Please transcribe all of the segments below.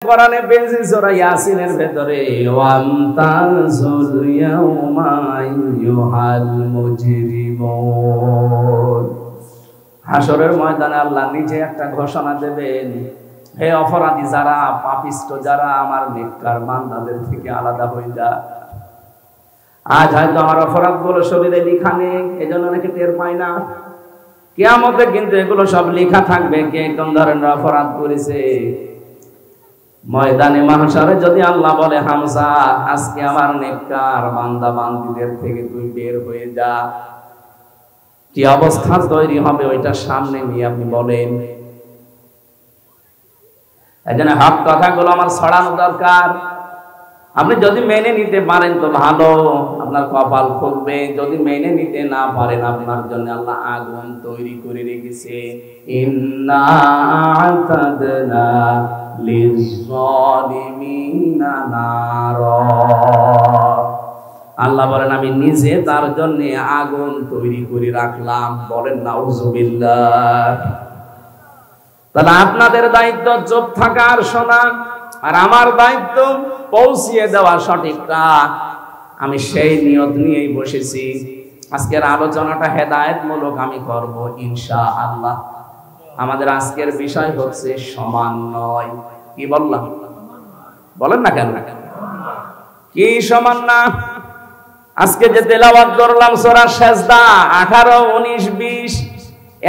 কোরআনে পেয়েছি সূরা ইয়াসিনের ভেতরে ওয়ামতাজুল ইয়াউমা আইয়ুহাল মুজরিমুন। হাসরের ময়দানে আল্লাহ নিজে একটা ঘোষণা দেবেন, হে অপরাধী যারা, পাপিষ্ট যারা, আমার নেককার বান্দাদের থেকে আলাদা হয়ে যা। আজ হয়তো আমার অপরাধগুলো শরীরে লেখা নেই, এজন্য নাকি টের পাই না। কিয়ামতে কিন্তু এগুলো সব লেখা থাকবে, কে কোন ধরনের অপরাধ করেছে। ময়দানে মাহশারে যদি আল্লাহ বলে হামজা আজকে আমার নেককার বান্দা বান্দীদের থেকে তুই বের হয়ে যা, কি অবস্থা তৈরি হবে ওইটা সামনে নিয়ে আপনি বলেন। এজন্য হক কথাগুলো আমার ছড়ানো দরকার। আপনি যদি মেনে নিতে পারেন তো ভালো, আপনার কপাল খুলবে। যদি মেনে নিতে না পারেন, আপনার জন্য আল্লাহ আগুন তৈরি করে রেখেছে। ইন্না আ'তাদনা লিয-যালিমিনা নারা। আল্লাহ বলেন আমি নিজে তার জন্য আগুন তৈরি করে রাখলাম। বলেন নাউযুবিল্লাহ। তাহলে আপনাদের দায়িত্ব চুপ থাকা আর শোনা, আর আমার দায়িত্ব পৌঁছিয়ে দেওয়া সঠিকটা। আমি সেই নিয়ত নিয়েই বসেছি। আজকের আলোচনাটা হেদায়েতমূলক আমি করব ইনশাআল্লাহ। আমাদের আজকের বিষয় হচ্ছে সমন্বয়। কি বললাম? বলেন না কেন? কি সমন্বয়? আজকে যে তেলাওয়াত করলাম সূরা সেজদা 18, 19, 20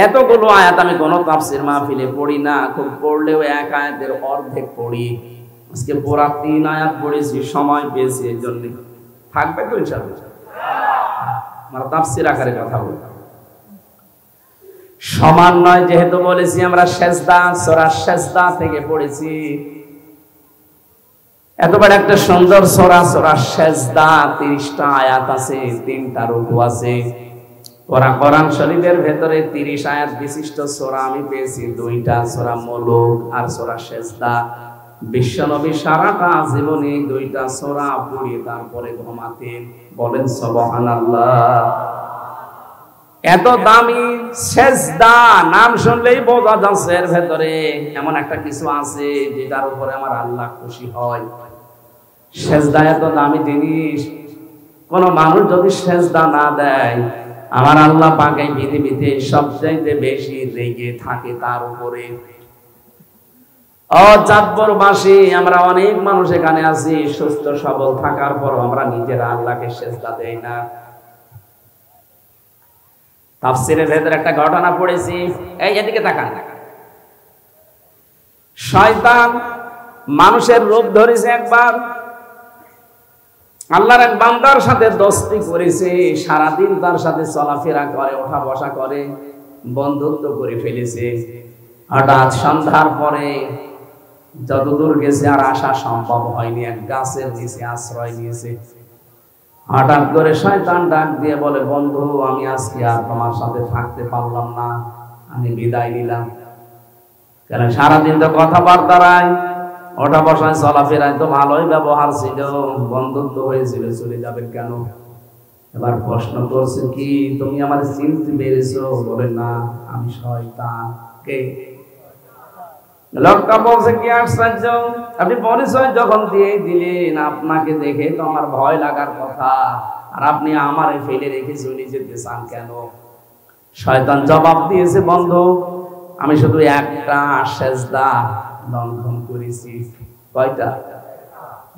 এতগুলো আয়াত আমি কোন তাফসীর মাহফিলে পড়ি না, খুব পড়লেও এক আয়াতের অর্ধেক পড়ি। আজকে পুরা 3 আয়াত পড়েছি, সময় পেয়েছি এর জন্য। থাকবে তো ইনশাআল্লাহ। আমরা তাফসীর আকারে কথা বলবো। সমন্বয় যেহেতু বলেছি, আমরা সেজদা সূরা সেজদা থেকে পড়েছি। এত বড় একটা সুন্দর সূরা, সূরা সেজদা 30টা আয়াত আছে, 3টা রুকু আছে। কোরআন শরীফের ভেতরে 30 আয়াত বিশিষ্ট সূরা আমি পেয়েছি 2টা, সূরা মুলুক আর সূরা সেজদা। বিশ্বনবী সারাটা জীবনে 2টা সূরা পড়ে তারপরে ঘুমাতেন। বলেন সুবহানাল্লাহ। এত দামি সেজদা, নাম শুনলেই বোঝা যাচ্ছে এর ভেতরে এমন একটা কিছু আছে যেটার উপরে আমার আল্লাহ খুশি হয়। সেজদা এত দামি জিনিস, কোন মানুষ যদি সেজদা না দেয়, আমার আল্লাহ পাকে পৃথিবীতে সবচাইতে বেশি রেগে থাকে তার উপরে। চাঁদপুরবাসী আমরা অনেক মানুষ এখানে আছি, সুস্থ সবল থাকার পর আমরা নিজেরা আল্লাহকে সেজদা দেই না। তাফসীরের ভেতরে একটা ঘটনা পড়েছি, এই এদিকে তাকান। শয়তান মানুষের রূপ ধরেছে একবার, আল্লাহর এক বান্দার সাথে দোস্তি করেছে, সারাদিন তার সাথে চলাফেরা করে, ওঠা বসা করে, বন্ধুত্ব করে ফেলেছে। হঠাৎ সন্ধ্যার পরে যতদূর গেছে আর আসা সম্ভব হয়নি, এক গাছের নিচে আশ্রয় নিয়েছে। হঠাৎ করে শয়তান ডাক দিয়ে বলে, বন্ধু আমি আজকে আর তোমার সাথে থাকতে পারলাম না, আমি বিদায় নিলাম। কেন সারাদিন তো কথাবার্তায় ওঠা বসায় চলাফেরায় তো ভালোই ব্যবহার ছিল, বন্ধুত্ব হয়েছিল, চলে যাবেন কেন? এবার প্রশ্ন করছে, কি তুমি আমার চিনতে পেরেছো? বলে না, আমি শয়তান। কে? লোকটা বলছে, কি আশ্চর্য, আপনি পরিচয় যখন দিয়ে দিলেন, আপনাকে দেখে তো আমার ভয় লাগার কথা, আর আপনি আমারে ফেলে রেখে চলে যেতে চান কেন? শয়তান জবাব দিয়েছে, বন্ধু আমি শুধু একটা সেজদা লঙ্ঘন করেছি। কয়টা?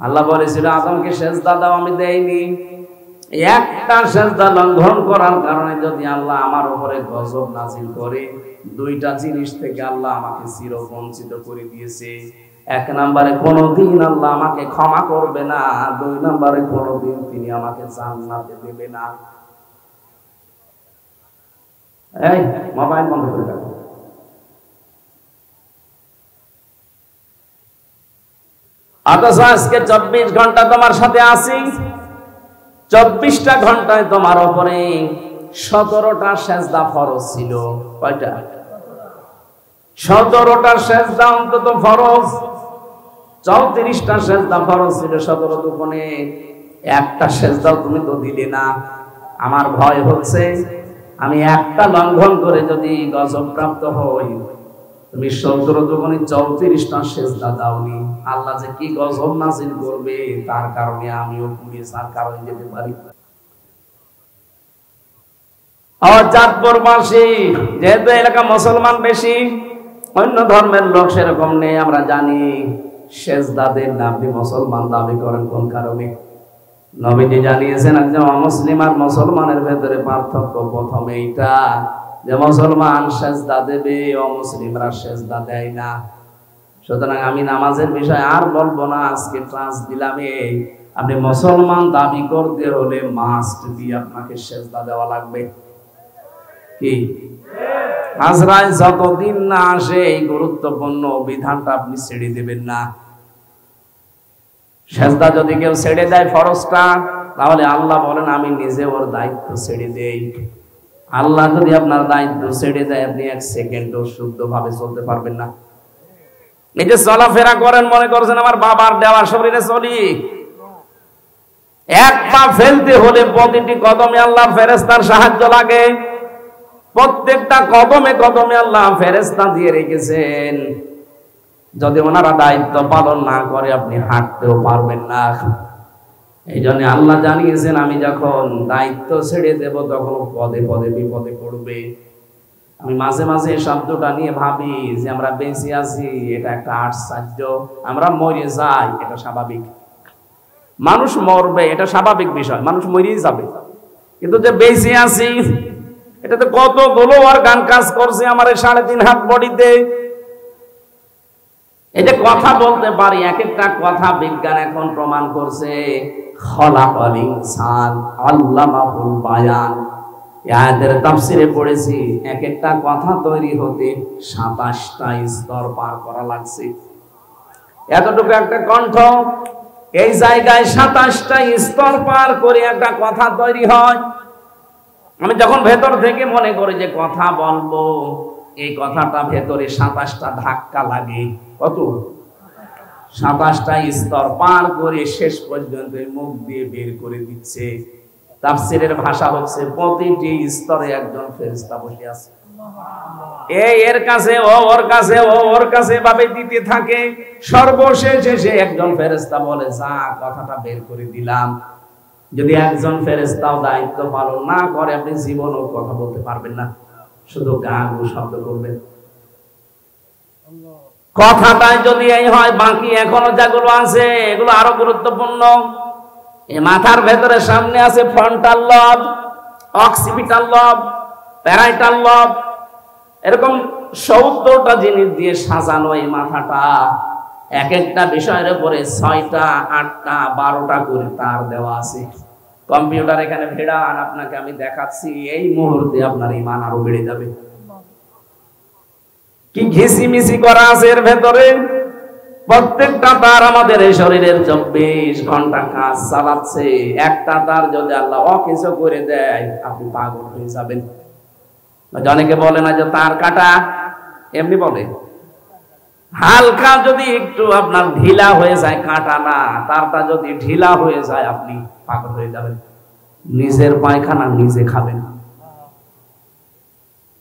আল্লাহ বলেছিল আদমকে সেজদা দাও, আমি দেইনি। একটা সেজদা লঙ্ঘন করার কারণে যদি আল্লাহ আমার উপরে গজব নাজিল করে, 2টা জিনিস থেকে আল্লাহ আমাকে চিরবঞ্চিত করে দিয়েছে। 1 নম্বরে কোনদিন আল্লাহ আমাকে ক্ষমা করবে না, 2 নম্বরে কোনদিন তিনি আমাকে জান্নাতে দেবে না। এই মোবাইল বন্ধ করে দাও। অথচ আজকে 24 ঘন্টা তোমার সাথে আছি, 24টা ঘন্টায় তোমার উপরে 17টা সেজদা ফরজ ছিল। কয়টা? 17টা সেজদা অন্তত ফরজ। 34টা সেজদা ফরজ ছিল, 17 দুগুণে একটা সেজদাও তুমি তো দিলে না। আমার ভয় হচ্ছে আমি একটা লঙ্ঘন করে যদি গজব প্রাপ্ত হই, তুমি 17-34টা সেজদা দাওনি, আল্লাহ যে কি গজব নাযিল করবে তার কারণে আমিও পুলিশ আর কারণে যেতে পারি। চাঁদপুরবাসী যেহেতু এলাকা মুসলমান বেশি, অন্য ধর্মের লোক সেরকম নেই, আমরা জানি সেজদা দেন না। আপনি মুসলমান দাবি করেন কোন কারণে? নবীজি জানিয়েছেন একজন অমুসলিম আর মুসলমানের ভেতরে পার্থক্য প্রথম এইটা যে মুসলমান সেজদা দেবে, অমুসলিমরা সেজদা দেয় না। সুতরাং আমি নামাজের বিষয় আর বলবো না, আজকে ট্রান্স দিলাম। আপনি মুসলমান দাবি করতে হলে মাস্ট বি আপনাকে সেজদা দেওয়া লাগবে। কি আজরাইল যতদিন না আসে এই গুরুত্বপূর্ণ বিধানটা আপনি ছেড়ে দেবেন না। সেজদা যদি কেউ ছেড়ে দেয় ফরজটা, তাহলে আল্লাহ বলেন আমি নিজে ওর দায়িত্ব ছেড়ে দেই। আল্লাহ যদি আপনার দায়িত্ব ছেড়ে দেয়, আপনি 1 সেকেন্ডও শুদ্ধভাবে চলতে পারবেন না। এই যে চলাফেরা করেন, মনে করছেন আমার বাবার দেওয়া শরীরে চলি, এক পা ফেলতে হলে প্রতিটি কদমে আল্লাহ ফেরেশতার সাহায্য লাগে। প্রত্যেকটা কদমে কদমে আল্লাহ ফেরেশতা দিয়ে রেখেছেন। যদি ওনারা দায়িত্ব পালন না করে আপনি হাঁটতেও পারবেন না। এই জন্য আল্লাহ জানিয়েছেন আমি যখন দায়িত্ব ছেড়ে দেব তখন পদে পদে বিপদে পড়বে। আমি মাঝে মাঝে এই শব্দটা নিয়ে ভাবি যে আমরা বেঁচে আছি এটা একটা আশ্চর্য, আমরা মরে যাই এটা স্বাভাবিক। মানুষ মরবে এটা স্বাভাবিক বিষয়, মানুষ মরেই যাবে, কিন্তু যে বেঁচে আছি এটাতে কতগুলো অর্গান কাজ করছে আমার 3.5 হাত বডিতে। এই যে কথা বলতে পারি, এক একটা কথা বিজ্ঞান এখন প্রমাণ করছে। খলাকাল ইনসান আল্লামাহুল বায়ান, আয়াতের তাফসিরে পড়েছি এক একটা কথা তৈরি হতে 27টা স্তর পার করা লাগছে। এতটুকু একটা কণ্ঠ, এই জায়গায় 27টা স্তর পার করে একটা কথা তৈরি হয়। আমি যখন ভেতর থেকে মনে করি যে কথা বলবো, এই কথাটা ভেতরে 27টা ধাক্কা লাগে। কত? 27টা স্তর পার করে শেষ পর্যন্ত মুখ দিয়ে বের করে দিচ্ছে। তাফসীরের ভাষা হচ্ছে প্রতিটি স্তরে একজন ফেরেশতা বসে আছে। এর কাছে ও ওর কাছে ও ওর কাছে ভাবে দিতে থাকে। সর্বশেষ এসে একজন ফেরেশতা বলে যা কথাটা বের করে দিলাম। যদি একজন ফেরেশতাও দায়িত্ব পালন না করে আপনি জীবনেও কথা বলতে পারবেন না, শুধু গান ও শব্দ করবেন। কথাটাই যদি এই হয়, বাকি এখনো যেগুলো আছে এগুলো আরো গুরুত্বপূর্ণ। এই মাথার ভেতরে সামনে আছে ফ্রন্টাল লব, অক্সিপিটাল লব, প্যারাইটাল লব, এরকম 70টা জিনিস দিয়ে সাজানো এই মাথাটা। এক একটা বিষয়ের উপরে 6টা 8টা 12টা করে তার দেওয়া আছে। কম্পিউটার এখানে ভেড়ান, আপনাকে আমি দেখাচ্ছি, এই মুহূর্তে আপনার ঈমান আরো বেড়ে যাবে। কি ঘিসিমিসি করা আছে এর ভেতরে। প্রত্যেকটা তার আমাদের এই শরীরের 24 ঘন্টা কাজ চালাচ্ছে। একটা তার যদি আল্লাহ অকিছু করে দেয় আপনি পাগল হয়ে যাবেন। অনেকে বলে না যে তার কাটা, এমনি বলে। হালকা যদি একটু আপনার ঢিলা হয়ে যায়, কাটা না, তারটা যদি ঢিলা হয়ে যায় আপনি পাগল হয়ে যাবেন। নিজের পায়খানা নিজে খাবেন।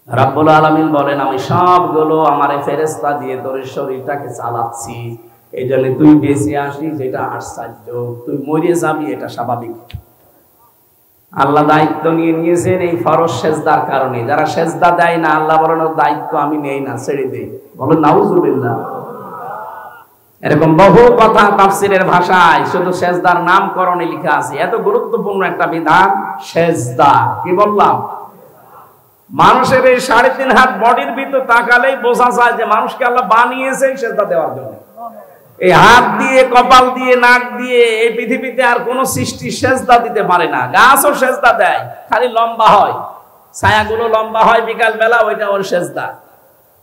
রাব্বুল আলামিন বলেন আমি সবগুলো আমার ফেরেশতা দিয়ে তোর শরীরটাকে চালাচ্ছি। এই জন্য তুই বেঁচে আসিস যেটা আশ্চর্য, তুই মরে যাবি এটা স্বাভাবিক। আল্লাহ দায়িত্ব নিয়ে নিয়েছেন এই ফরজ সেজদার কারণে। যারা সেজদা দেয় না আল্লাহ বলেন দায়িত্ব আমি নেই না, ছেড়ে দেই। বলেন নাউজুবিল্লাহ। এরকম বহু কথা তাফসীরের ভাষায় শুধু সেজদার নামকরণে লেখা আছে। এত গুরুত্বপূর্ণ একটা বিধান সেজদা। কি বললাম? মানুষের এই 3.5 হাত বডির ভিতর তাকালেই বোঝা যায় যে মানুষকে আল্লাহ বানিয়েছে সেজদা দেওয়ার জন্য। এই হাত দিয়ে, কপাল দিয়ে, নাক দিয়ে এই পৃথিবীতে আর কোন সৃষ্টি সেজদা দিতে পারে না। গাছও সেজদা দেয়, খালি লম্বা হয়, ছায়াগুলো লম্বা হয় বিকাল বেলা, ওইটা ওর সেজদা।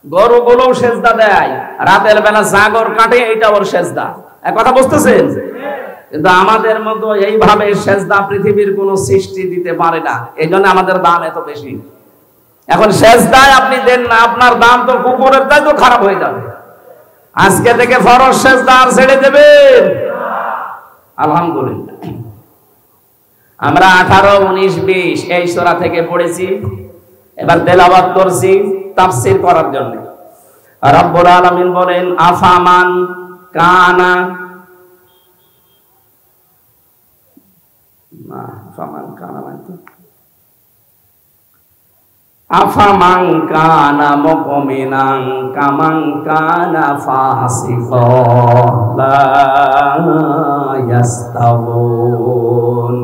গরুগুলোও সেজদা দেয়, রাতের বেলা জাগর কাটে, এটা ওর সেজদা। এক কথা বুঝতেছেন? কিন্তু আমাদের মতো এইভাবে সেজদা পৃথিবীর কোন সৃষ্টি দিতে পারে না। এই জন্য আমাদের দাম এত বেশি। এখন সেজদায় আপনি দেন না, আপনার দাম তো কুকুরের দায় তো খারাপ হয়ে যাবে। আজকে থেকে ফরজ সেজদা আর ছেড়ে দেবেন? আলহামদুলিল্লাহ। আমরা 18, 19, 20 এই সূরা থেকে পড়েছি, এবার তেলাওয়াত করছি তাফসীর করার জন্য। রব্বুল আলামিন বলেন আফামান কানা না আফামান কানা মানে তো আফামান কানা মুমিনান কামান কানা ফাসিকা লা ইয়াস্তাউন।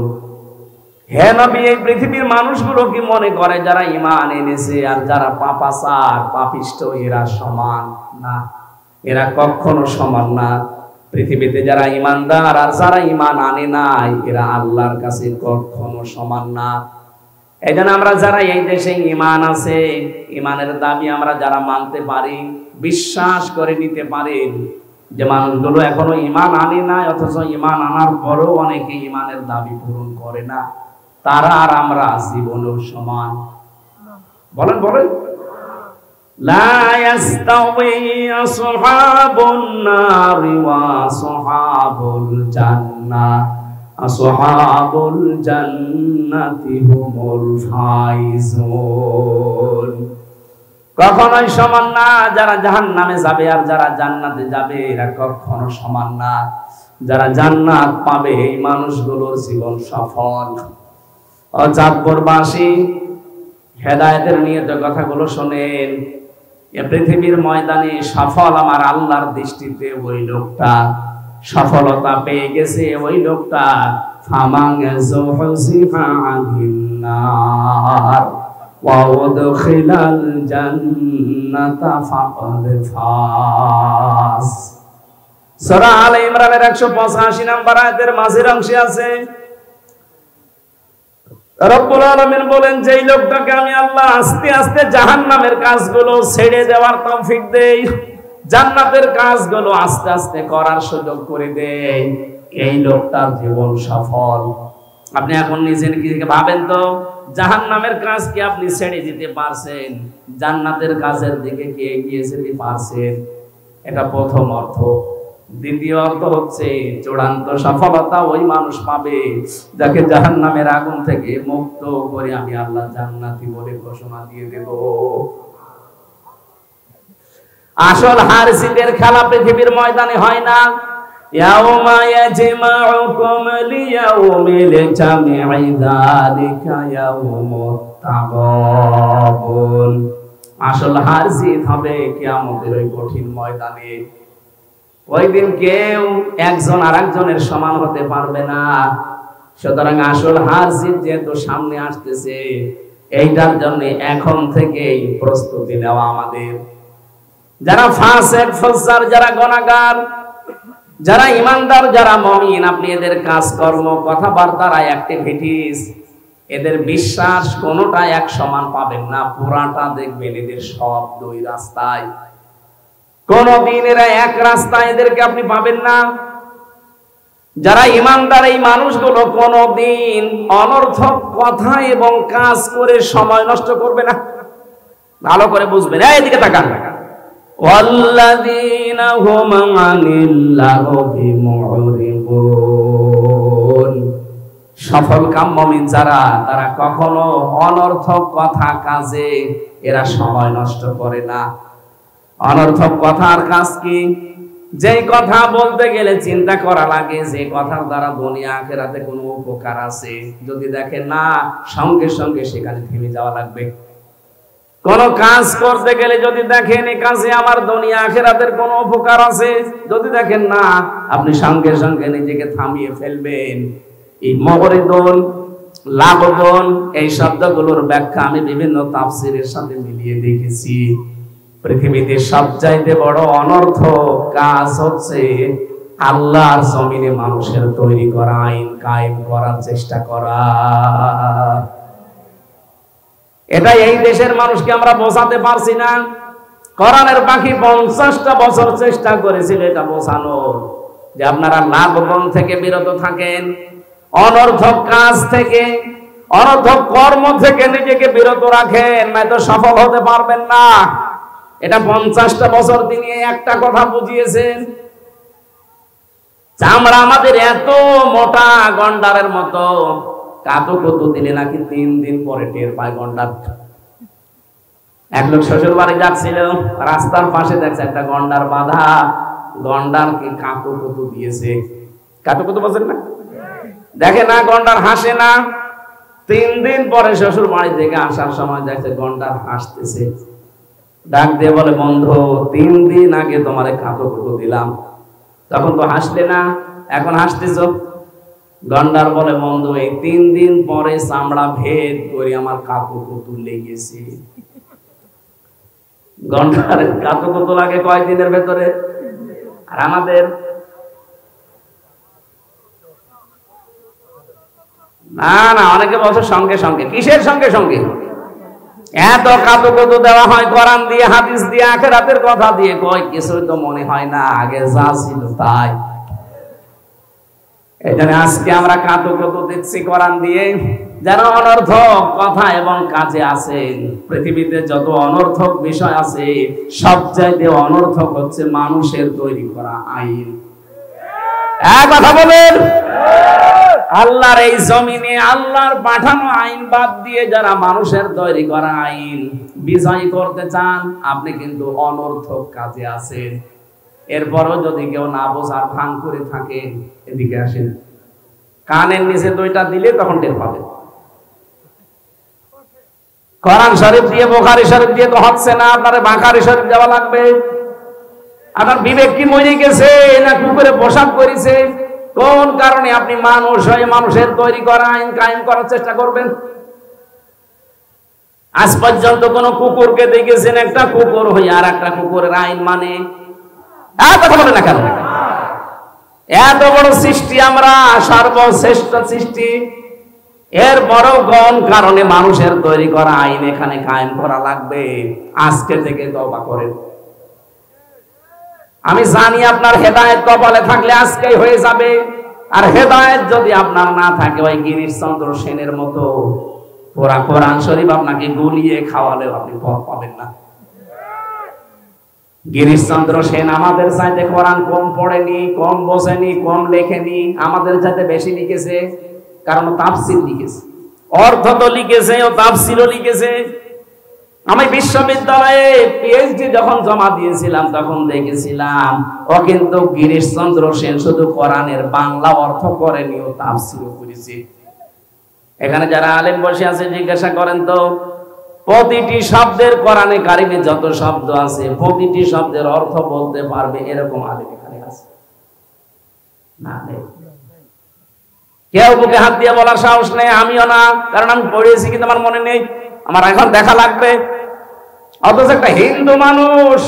হে নবী, এই পৃথিবীর মানুষগুলো কি মনে করে যারা ঈমান এনেছে আর যারা পাপাচার পাপিষ্ঠ এরা সমান? না, এরা কখনো সমান না। পৃথিবীতে যারা ঈমানদার আর যারা ঈমান আনে নাই এরা আল্লাহর কাছে কখনো সমান না। এই জন্য আমরা যারা এই দেশে ঈমান আছে, ঈমানের দাবি আমরা যারা মানতে পারি, বিশ্বাস করে নিতে পারি যে মানুষগুলো এখনো ঈমান আনে নাই, অথচ ঈমান আনার পরও অনেকে ঈমানের দাবি পূরণ করে না, তারা আর আমরা জীবনের সমান। বলেন বলেন, লা ইয়াস্তাওয়ি আসহাবুন নারি ওয়া আসহাবুল জান্নাহ আসহাবুল জান্নাতি হুমুল ফাইজুন। কখনোই সমান না। যারা জাহান্নামে যাবে আর যারা জান্নাতে যাবে এরা কখনো সমান না। যারা জান্নাত পাবে এই মানুষগুলোর জীবন সফল। ও চাঁদপুরবাসী, হেদায়েতের নিয়ত কথাগুলো শোনেন। এ পৃথিবীর ময়দানে সফল আমার আল্লাহর দৃষ্টিতে ওই লোকটা, সফলতা পেয়ে গেছে ওই লোকটা ফামান যুহজিহা আনিন নার ওয়া উদখিলাল জান্নাতা ফাকাদ ফাজ। সূরা আলে ইমরানের 185 নম্বর আয়াতের মাঝের অংশে আছে রব্বুল আলামিন বলেন, যেই লোকটাকে আমি আল্লাহ আস্তে আস্তে জাহান্নামের কাজগুলো ছেড়ে দেওয়ার তৌফিক দেই, জান্নাতের কাজগুলো আস্তে আস্তে করার সুযোগ করে দেই, এই লোকটার জীবন সফল। আপনি এখন নিজের কি ভাবেন তো, জাহান্নামের কাজ কি আপনি ছেড়ে দিতে পারছেন? জান্নাতের কাজের দিকে কি এগিয়ে যেতে পারছেন? এটা প্রথম অর্থ। দ্বিতীয় অর্থ হচ্ছে চূড়ান্ত সফলতা ওই মানুষ পাবে যাকে জাহান্নামের আগুন থেকে মুক্ত করে আমি আল্লাহ জান্নাতি বলে ঘোষণা দিয়ে দেব। আসল হার জিতের খেলা পৃথিবীর ময়দানে হয় না। ইয়াউমা ইয়াজমাউকুম লিয়াউমিল জামঈ যালিকা ইয়াউমুত তাগাবুন। আসল হার জিত হবে কিয়ামতের ওই কঠিন ময়দানে। ওই দিন কেউ একজন আরেকজনের সমান হতে পারবে না। সুতরাং আসল হার জিত যেহেতু সামনে আসতেছে, এইটার জন্য এখন থেকেই প্রস্তুতি নেওয়া আমাদের। যারা ফাসিক ফুজ্জার, যারা গুনাহগার, যারা ঈমানদার, যারা মুমিন, আপনি এদের কাজকর্ম, কথাবার্তার অ্যাক্টিভিটিস, এদের বিশ্বাস কোনোটা এক সমান পাবেন না। পুরাটা দেখবেন এদের সব দুই রাস্তায়, কোনদিন এরা এক রাস্তায় এদেরকে আপনি পাবেন না। যারা ঈমানদার এই মানুষগুলো কোনদিন অনর্থক কথা এবং কাজ করে সময় নষ্ট করবে না। ভালো করে বুঝবেন, এইদিকে তাকান। ওয়াল্লাযীনা হুম আনিল লাগবি মুরিবুন। সফল কাম মুমিন যারা, তারা কখনো অনর্থক কথা কাজে এরা সময় নষ্ট করে না। অনর্থক কথার কাজ কি? যেই কথা বলতে গেলে চিন্তা করা লাগে, যে কথার দ্বারা দুনিয়া আখিরাতে কোনো উপকার আছে, যদি দেখেন না, সঙ্গে সঙ্গে সেখানে থেমে যাওয়া লাগবে। কোন কাজ করতে গেলে যদি দেখেন এই কাজে আমার দুনিয়া আখিরাতের কোনো উপকার আছে, যদি দেখেন না, আপনি সঙ্গে সঙ্গে নিজেকে থামিয়ে ফেলবেন। এই মুরিদুন, লাগবুন, এই শব্দগুলোর ব্যাখ্যা আমি বিভিন্ন তাফসীরের সাথে মিলিয়ে দেখেছি। পৃথিবীতে সবচাইতে বড় অনর্থক কাজ হচ্ছে আল্লাহর জমিনে মানুষের তৈরি করা আইন কায়েম করার চেষ্টা করা। এটা এই দেশের মানুষকে আমরা বোঝাতে পারছি না। কোরআনের পাখি 50টা বছর চেষ্টা করেছিল এটা বোঝানোর, যে আপনারা লাভবন থেকে বিরত থাকেন, অনর্থক কাজ থেকে, অনর্থক কর্ম থেকে নিজেকে বিরত রাখেন, নয়তো সফল হতে পারবেন না। এটা 50টা বছর তিনি একটা কথা বুঝিয়েছেন। চামড়া আমাদের এত মোটা, গন্ডারের মতো, কাতো কত দিলে নাকি 3 দিন পরে টের পায় গন্ডার। এক লোক শ্বশুর বাড়ি যাচ্ছিল, রাস্তার পাশে দেখছে একটা গন্ডার বাঁধা। গন্ডার কি কাকুকুতু দিয়েছে। কাকুকুতু বলছেন না, দেখে না গন্ডার হাসে না। 3 দিন পরে শ্বশুর বাড়ি থেকে আসার সময় দেখছে গন্ডার হাসতেছে। ডাক দিয়ে বলে, বন্ধু 3 দিন আগে তোমারে কাকুকুতু দিলাম, তখন তো হাসলে না, এখন হাসতেছ। গন্ডার বলে, বন্ধু এই 3 দিন পরে চামড়া ভেদ করে আমার কাকুকুতু লেগেছে। গন্ডারের কাকুকুতু লাগে কয়েকদিনের ভেতরে, আর আমাদের না না, অনেকে বলছে সঙ্গে সঙ্গে। কিসের সঙ্গে সঙ্গে? এত কাতুকুতু দেওয়া হয় কোরআন দিয়ে, হাদিস দিয়ে, আখিরাতের কথা দিয়ে, কয় কিছুই তো মনে হয় না, আগে যা ছিল তাই। এজন্য আজকে আমরা কাতুকুতু দিচ্ছি কোরআন দিয়ে, যারা অনর্থক কথা এবং কাজে আছে। পৃথিবীতে যত অনর্থক বিষয় আছে, সবচাইতে অনর্থক হচ্ছে মানুষের তৈরি করা আইন। এক কথা বলেন, আল্লাহর এই জমিনে আল্লাহর পাঠানো আইন বাদ দিয়ে যারা মানুষের তৈরি করা আইন বিজয় করতে চান, আপনি কিন্তু অনর্থক কাজে আছেন। এরপরও যদি কেউ না বোঝার ভান করে থাকে, এদিকে আসেন, কানের নিচে 2টা দিলে তখন টের পাবেন। কোরআন শরীফ দিয়ে, বুখারী শরীফ দিয়ে তো হচ্ছে না, আপনার বুখারী শরীফ দেওয়া লাগবে। আপনার বিবেক কি মরে গেছে না কুকুরে পোশাক করেছে? কোন কারণে আপনি মানুষ হয়ে মানুষের তৈরি করা আইন কায়েম করার চেষ্টা করবেন? আজ পর্যন্ত কোন কুকুরকে দেখেছেন একটা কুকুর হয়ে আর একটা কুকুরের আইন মানে? কথা বলে না কেন? এত বড় সৃষ্টি আমরা, সর্বশ্রেষ্ঠ সৃষ্টি, এর বড় কোন কারণে মানুষের তৈরি করা আইন এখানে কায়েম করা লাগবে? আজকে থেকে তওবা করেন। আমি জানি আপনার হেদায়েত কপালে থাকলে আজকেই হয়ে যাবে, আর হেদায়েত যদি আপনার না থাকে, ওই গিরিশচন্দ্র সেনের মতো পুরা কোরআন শরীফ আপনাকে গুলিয়ে খাওয়ালেও আপনি পথ পাবেন না। গিরিশচন্দ্র সেন আমাদের চাইতে কোরআন কম পড়েনি, কম বোঝেনি, কম লেখেনি, আমাদের চাইতে বেশি লিখেছে। কারণ তাফসীর লিখেছে, অর্থ তো লিখেছে, ও তাফসীরও লিখেছে। আমি বিশ্ববিদ্যালয়ে পিএইচডি যখন জমা দিয়েছিলাম তখন দেখেছিলাম ও কিন্তু গিরিশচন্দ্র সেন শুধু কোরআনের বাংলা অর্থ করেনি, ও তাফসীরও করেছে। এখানে যারা আলেম বসে আছে জিজ্ঞাসা করেন তো, প্রতিটি শব্দের কোরআনে কারিমে যত শব্দ আছে প্রতিটি শব্দের অর্থ বলতে পারবে এরকম আলেম এখানে আছে না? কেউ বুকে হাত দিয়ে বলার সাহস নেই, আমিও না, কারণ আমি পড়েছি কিন্তু আমার মনে নেই, আমার এখন দেখা লাগবে। অথচ একটা হিন্দু মানুষ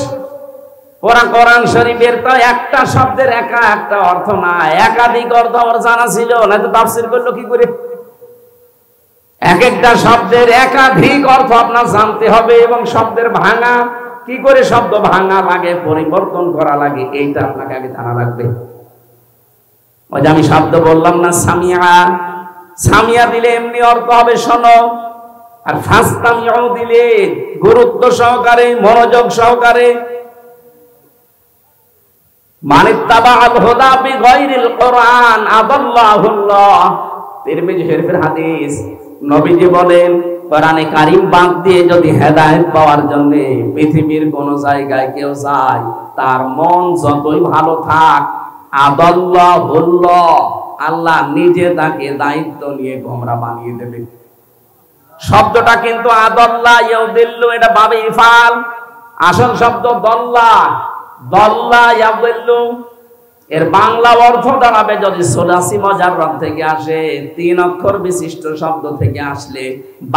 পুরা কোরআন শরীফের তো একটা শব্দের একা একটা অর্থ না, একাধিক অর্থ ওর জানা ছিল, না তো তাফসীর করলো কি করে? এক একটা শব্দের একাধিক অর্থ আপনার জানতে হবে, এবং শব্দের ভাঙা কি করে শব্দ ভাঙা লাগে, পরিবর্তন করা লাগে, এইটা আপনাকে আগে জানা লাগবে। ওই যে আমি শব্দ বললাম না, সামিয়া, সামিয়া দিলে এমনি অর্থ হবে শোনো, আর ফাস্তামিউ দিলে গুরুত্ব সহকারে, মনোযোগ সহকারে। মানিত্তাবাআল হুদা বিগাইরিল কোরআন আদাল্লাহুল্লাহ, তিরমিজি শরীফের হাদিস। নবীজি বলেন, কোরআনে কারীম বাদ দিয়ে যদি হেদায়েত পাওয়ার জন্য পৃথিবীর কোন জায়গায় কেউ যায়, তার মন যতই ভালো থাক, আদাল্লাহুল্লাহ, আল্লাহ নিজে তাকে দায়িত্ব নিয়ে গোমরা বানিয়ে দেবে। শব্দটা কিন্তু আদাল্লা ইয়াদিল্লু, এটা বাবে ইফাল, আসল শব্দ দল্লা, দল্লা ইয়াদিল্লু। এর বাংলা অর্থ দাঁড়াবে, যদি সোলাসি মুজাররদ থেকে আসে, 3 অক্ষর বিশিষ্ট শব্দ থেকে আসলে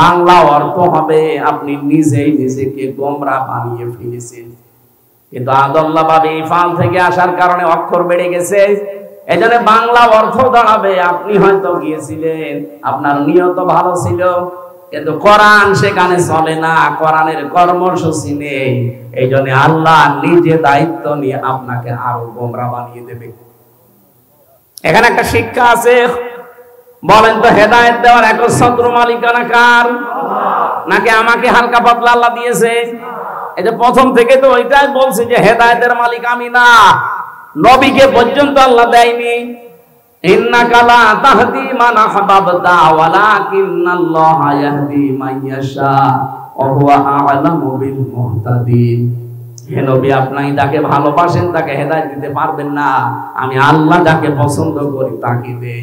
বাংলা অর্থ হবে আপনি নিজেই নিজেকে গোমরা বানিয়ে ফেলেছেন। কিন্তু আদাল্লা বাবে ইফাল থেকে আসার কারণে অক্ষর বেড়ে গেছে, এজন্য বাংলা অর্থ দাঁড়াবে আপনি হয়তো গিয়েছিলেন, আপনার নিয়ত ভালো ছিল, কিন্তু কোরআন সেখানে চলে না, কোরআনের কর্মসূচি নেই। এই জন্য আল্লাহ নিজে দায়িত্ব নিয়ে আপনাকে আরো গোমরা বানিয়ে দেবে। এখানে একটা শিক্ষা আছে, বলেন তো হেদায়েত দেওয়ার একচ্ছত্র মালিকানা কার? নাকি আমাকে হালকা পাতলা আল্লাহ দিয়েছে? এই যে প্রথম থেকে তো ওইটাই বলছি যে হেদায়েতের মালিক আমি না, নবীকে পর্যন্ত আল্লাহ দেয়নি। ইন্নাকা লা তাহদি মান আহবাবতা ওয়ালাকিন্নাল্লাহা ইয়াহদি মান ইয়াশা ওয়া আ'লামু বিল মুহতাদিন। হে নবী, আপনি যাকে ভালোবাসেন তাকে হেদায়েত দিতে পারবেন না, আমি আল্লাহ যাকে পছন্দ করি তাকে দেই,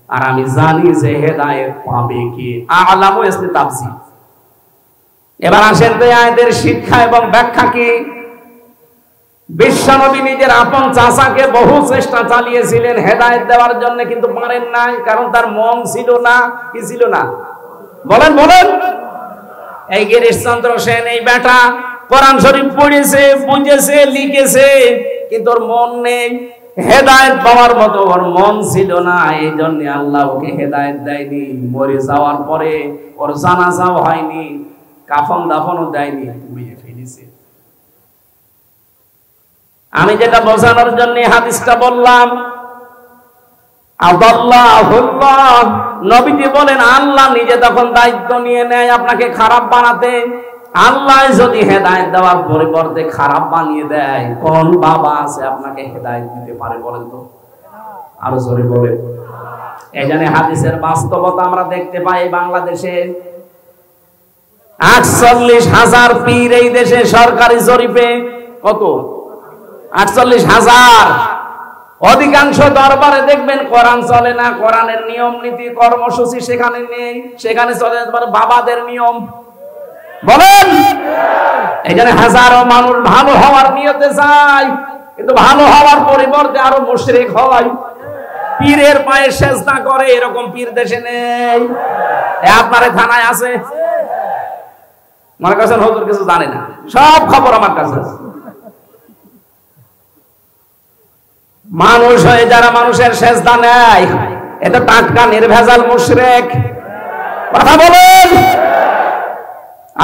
আর আমি জানি যে হেদায়েত পাবে কি। আ'লামু ইসমি তাফসীর। এবার আসেন তো আয়াতের শিক্ষা এবং ব্যাখ্যা কি। বিশ্বনবী নিজের আপন চাচাকে বহু চেষ্টা চালিয়েছিলেন হেদায়েত দেওয়ার জন্য, কিন্তু পারেন নাই, কারণ তার মন ছিল না। কি ছিল না? বলেন বলেন। এই গিরিশচন্দ্র সেন, এই বেটা কোরআন শরীফ পড়েছে, বুঝেছে, লিখেছে, কিন্তু ওর মন নেই, হেদায়েত পাওয়ার মতো ওর মন ছিল না। এই জন্য আল্লাহ ওকে হেদায়েত দেয়নি। মরে যাওয়ার পরে ওর জানাজাও হয়নি, কাফন দাফনও দেয়নি, পুড়িয়ে ফেলেছে। আমি যেটা বোঝানোর জন্য হাদিসটা বললাম, আদাল্লাহুল্লাহ, নবীজি বলেন আল্লাহ নিজে তখন দায়িত্ব নিয়ে নেয় আপনাকে খারাপ বানাতে। আল্লাহ যদি হেদায়েত দেওয়ার পরিবর্তে খারাপ বানিয়ে দেয়, কোন বাবা আছে আপনাকে হেদায়েত দিতে পারে বলেন তো? আরো জোরে বলেন। এই জন্য হাদিসের বাস্তবতা আমরা দেখতে পাই বাংলাদেশে 48,000 পীর এই দেশে সরকারি জরিপে কত? 48,000। অধিকাংশ দরবারে দেখবেন কোরআন চলে না, কোরআনের নিয়ম নীতি কর্মসূচি সেখানে নেই, সেখানে চলে বাবাদের নিয়ম। বলেন। এখানে হাজারো মানুষ ভালো হওয়ার নিয়তে যায়, কিন্তু ভালো হওয়ার পরিবর্তে আরো মুশরিক হয়, পীরের পায়ে সেজদা করে। এরকম পীর দেশে নেই? আপনার থানায় আছে? আমার কাছে হুজুর কিছু জানে না, সব খবর আমার কাছে আছে। মানুষ হয়ে যারা মানুষের সেজদা নেয়, এটা টাটকা নির্ভেজাল মুশরিক। কথা বলেন।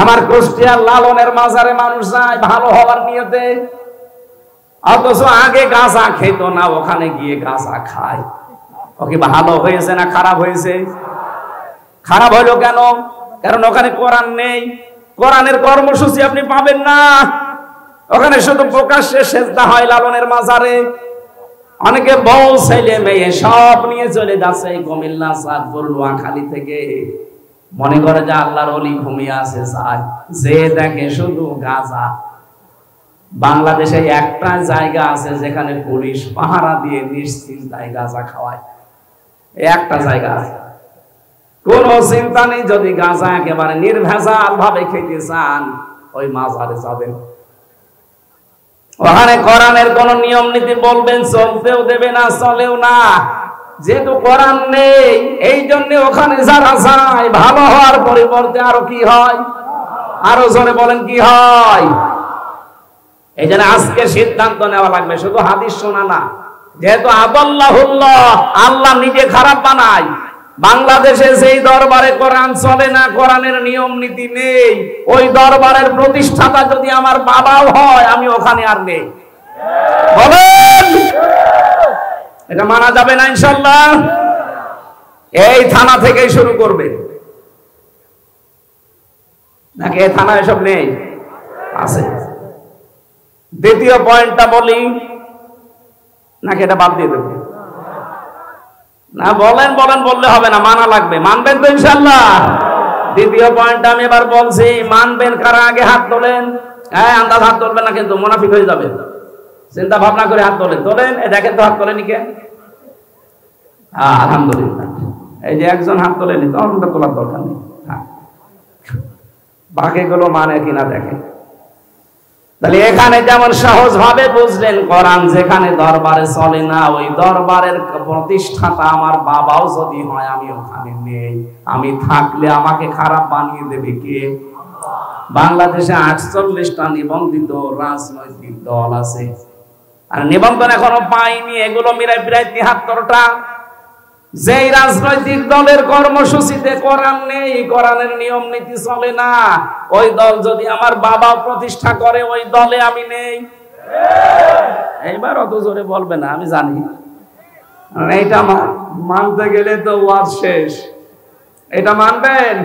আমার কুষ্টিয়ার লালনের মাজারে মানুষ যায় ভালো হওয়ার নিয়তে, অথচ আগে গাঁজা খেত না, ওখানে গিয়ে গাঁজা খায়। ওকে ভালো হয়েছে না খারাপ হয়েছে? খারাপ হইলো কেন? কারণ ওখানে কোরআন নেই, কোরআনের কর্মসূচি আপনি পাবেন না। ওখানে শুধু প্রকাশ্যে সেজদা হয় লালনের মাজারে। অনেকে বউ ছেলে মেয়ে সব নিয়ে চলে যাচ্ছে কুমিল্লা, চাঁদপুর, নোয়াখালী থেকে, মনে করে যে আল্লাহর ওলি ঘুমিয়ে আছে, যায় যে দেখে শুধু গাঁজা। বাংলাদেশে একটা জায়গা আছে যেখানে পুলিশ পাহারা দিয়ে নিশ্চিন্তায় গাঁজা খাওয়ায়, একটা জায়গা আছে, কোন চিন্তা নেই। যদি গাঁজা একেবারে নির্ভেজাল ভাবে খেতে চান, ওই মাজারে যাবেন, ওখানে কোরআনের কোন নিয়ম নীতি বলবেন চলতেও দেবে না, চলেও না। যেহেতু কোরআন নেই, এই জন্য ওখানে যারা যায় ভালো হওয়ার পরিবর্তে আরো কি হয়? আরো জোরে বলেন, কি হয়? এই জন্য আজকে সিদ্ধান্ত নেওয়া লাগবে, শুধু হাদিস শোনা না। যেহেতু আদাল্লাহুল্লাহ, আল্লাহ নিজে খারাপ বানায়। বাংলাদেশে যেই দরবারে কোরআন চলে না, কোরআনের নিয়ম নীতি নেই, ওই দরবারের প্রতিষ্ঠাতা যদি আমার বাবাও হয়, আমি ওখানে আর নেই। বলেন, এটা মানা যাবে না ইনশাআল্লাহ? এই থানা থেকেই শুরু করবে নাকি? এই থানা এসব নেই? আছে। দ্বিতীয় পয়েন্টটা বলি নাকি এটা বাদ দিয়ে দেবো? না, বলেন বলেন, বললে হবে না, মানা লাগবে। মানবেন তো ইনশাআল্লাহ? দ্বিতীয় পয়েন্টটা আমি এবার বলছি, মানবেন কারা? আগে হাত তোলেন। হ্যাঁ, আন্দাজ হাত তোলবেন না কিন্তু, মুনাফিক হয়ে যাবে। চিন্তা ভাবনা করে হাত তোলেন। তোলেন, এই দেখেন তো হাত তোলেনি কে? আলহামদুলিল্লাহ। এই যে একজন হাত তোলেনি, তখন তোলার দরকার নেই। বাকিগুলো মানে কিনা দেখেন। তাহলে এখানে যেমন সহজ ভাবে বুঝলেন, কোরআন যেখানে দরবারে চলে না, ওই দরবারের প্রতিষ্ঠাতা আমার বাবাও যদি হয়, আমি ওখানে নেই। আমি থাকলে আমাকে খারাপ বানিয়ে দেবে কে? বাংলাদেশে 48টা নিবন্ধিত রাজনৈতিক দল আছে, আর নিবন্ধন এখনো পাইনি, এগুলো মিলাই প্রায় 73টা। যেই রাজনৈতিক দলের কর্মসূচিতে কোরআন নেই, কোরআনের নিয়ম নীতি চলে না, ওই দল যদি আমার বাবা প্রতিষ্ঠা করে, ওই দলে আমি নেই। এইবার অত জোরে বলবে না, আমি জানি। এইটা মানতে গেলে তো ওয়াজ শেষ। এটা মানবেন?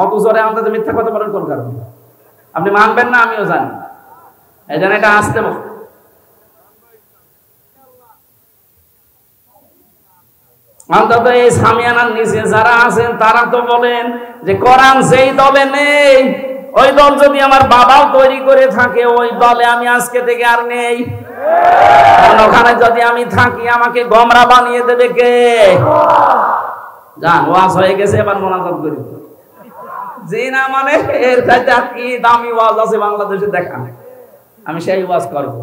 অত জোরে আমাদের মিথ্যা কথা বলেন কোন কারণে? আপনি মানবেন না, আমিও জানি। এই জন্য এটা আসতে অন্তত এই সামিয়ানার নিচে যারা আছেন তারা তো বলেন যে কোরআন যেই দলে নেই, ওই দল যদি আমার বাবাও তৈরি করে থাকে, ওই দলে আমি আজকে থেকে আর নেই। কারণ ওখানে যদি আমি থাকি আমাকে গোমরা বানিয়ে দেবে কে? যান, ওয়াজ হয়ে গেছে, এবার মোনাজাত করি। যে না মানে এর চাইতে আর কি দামি ওয়াজ আছে বাংলাদেশে দেখা, আমি সেই ওয়াজ করব।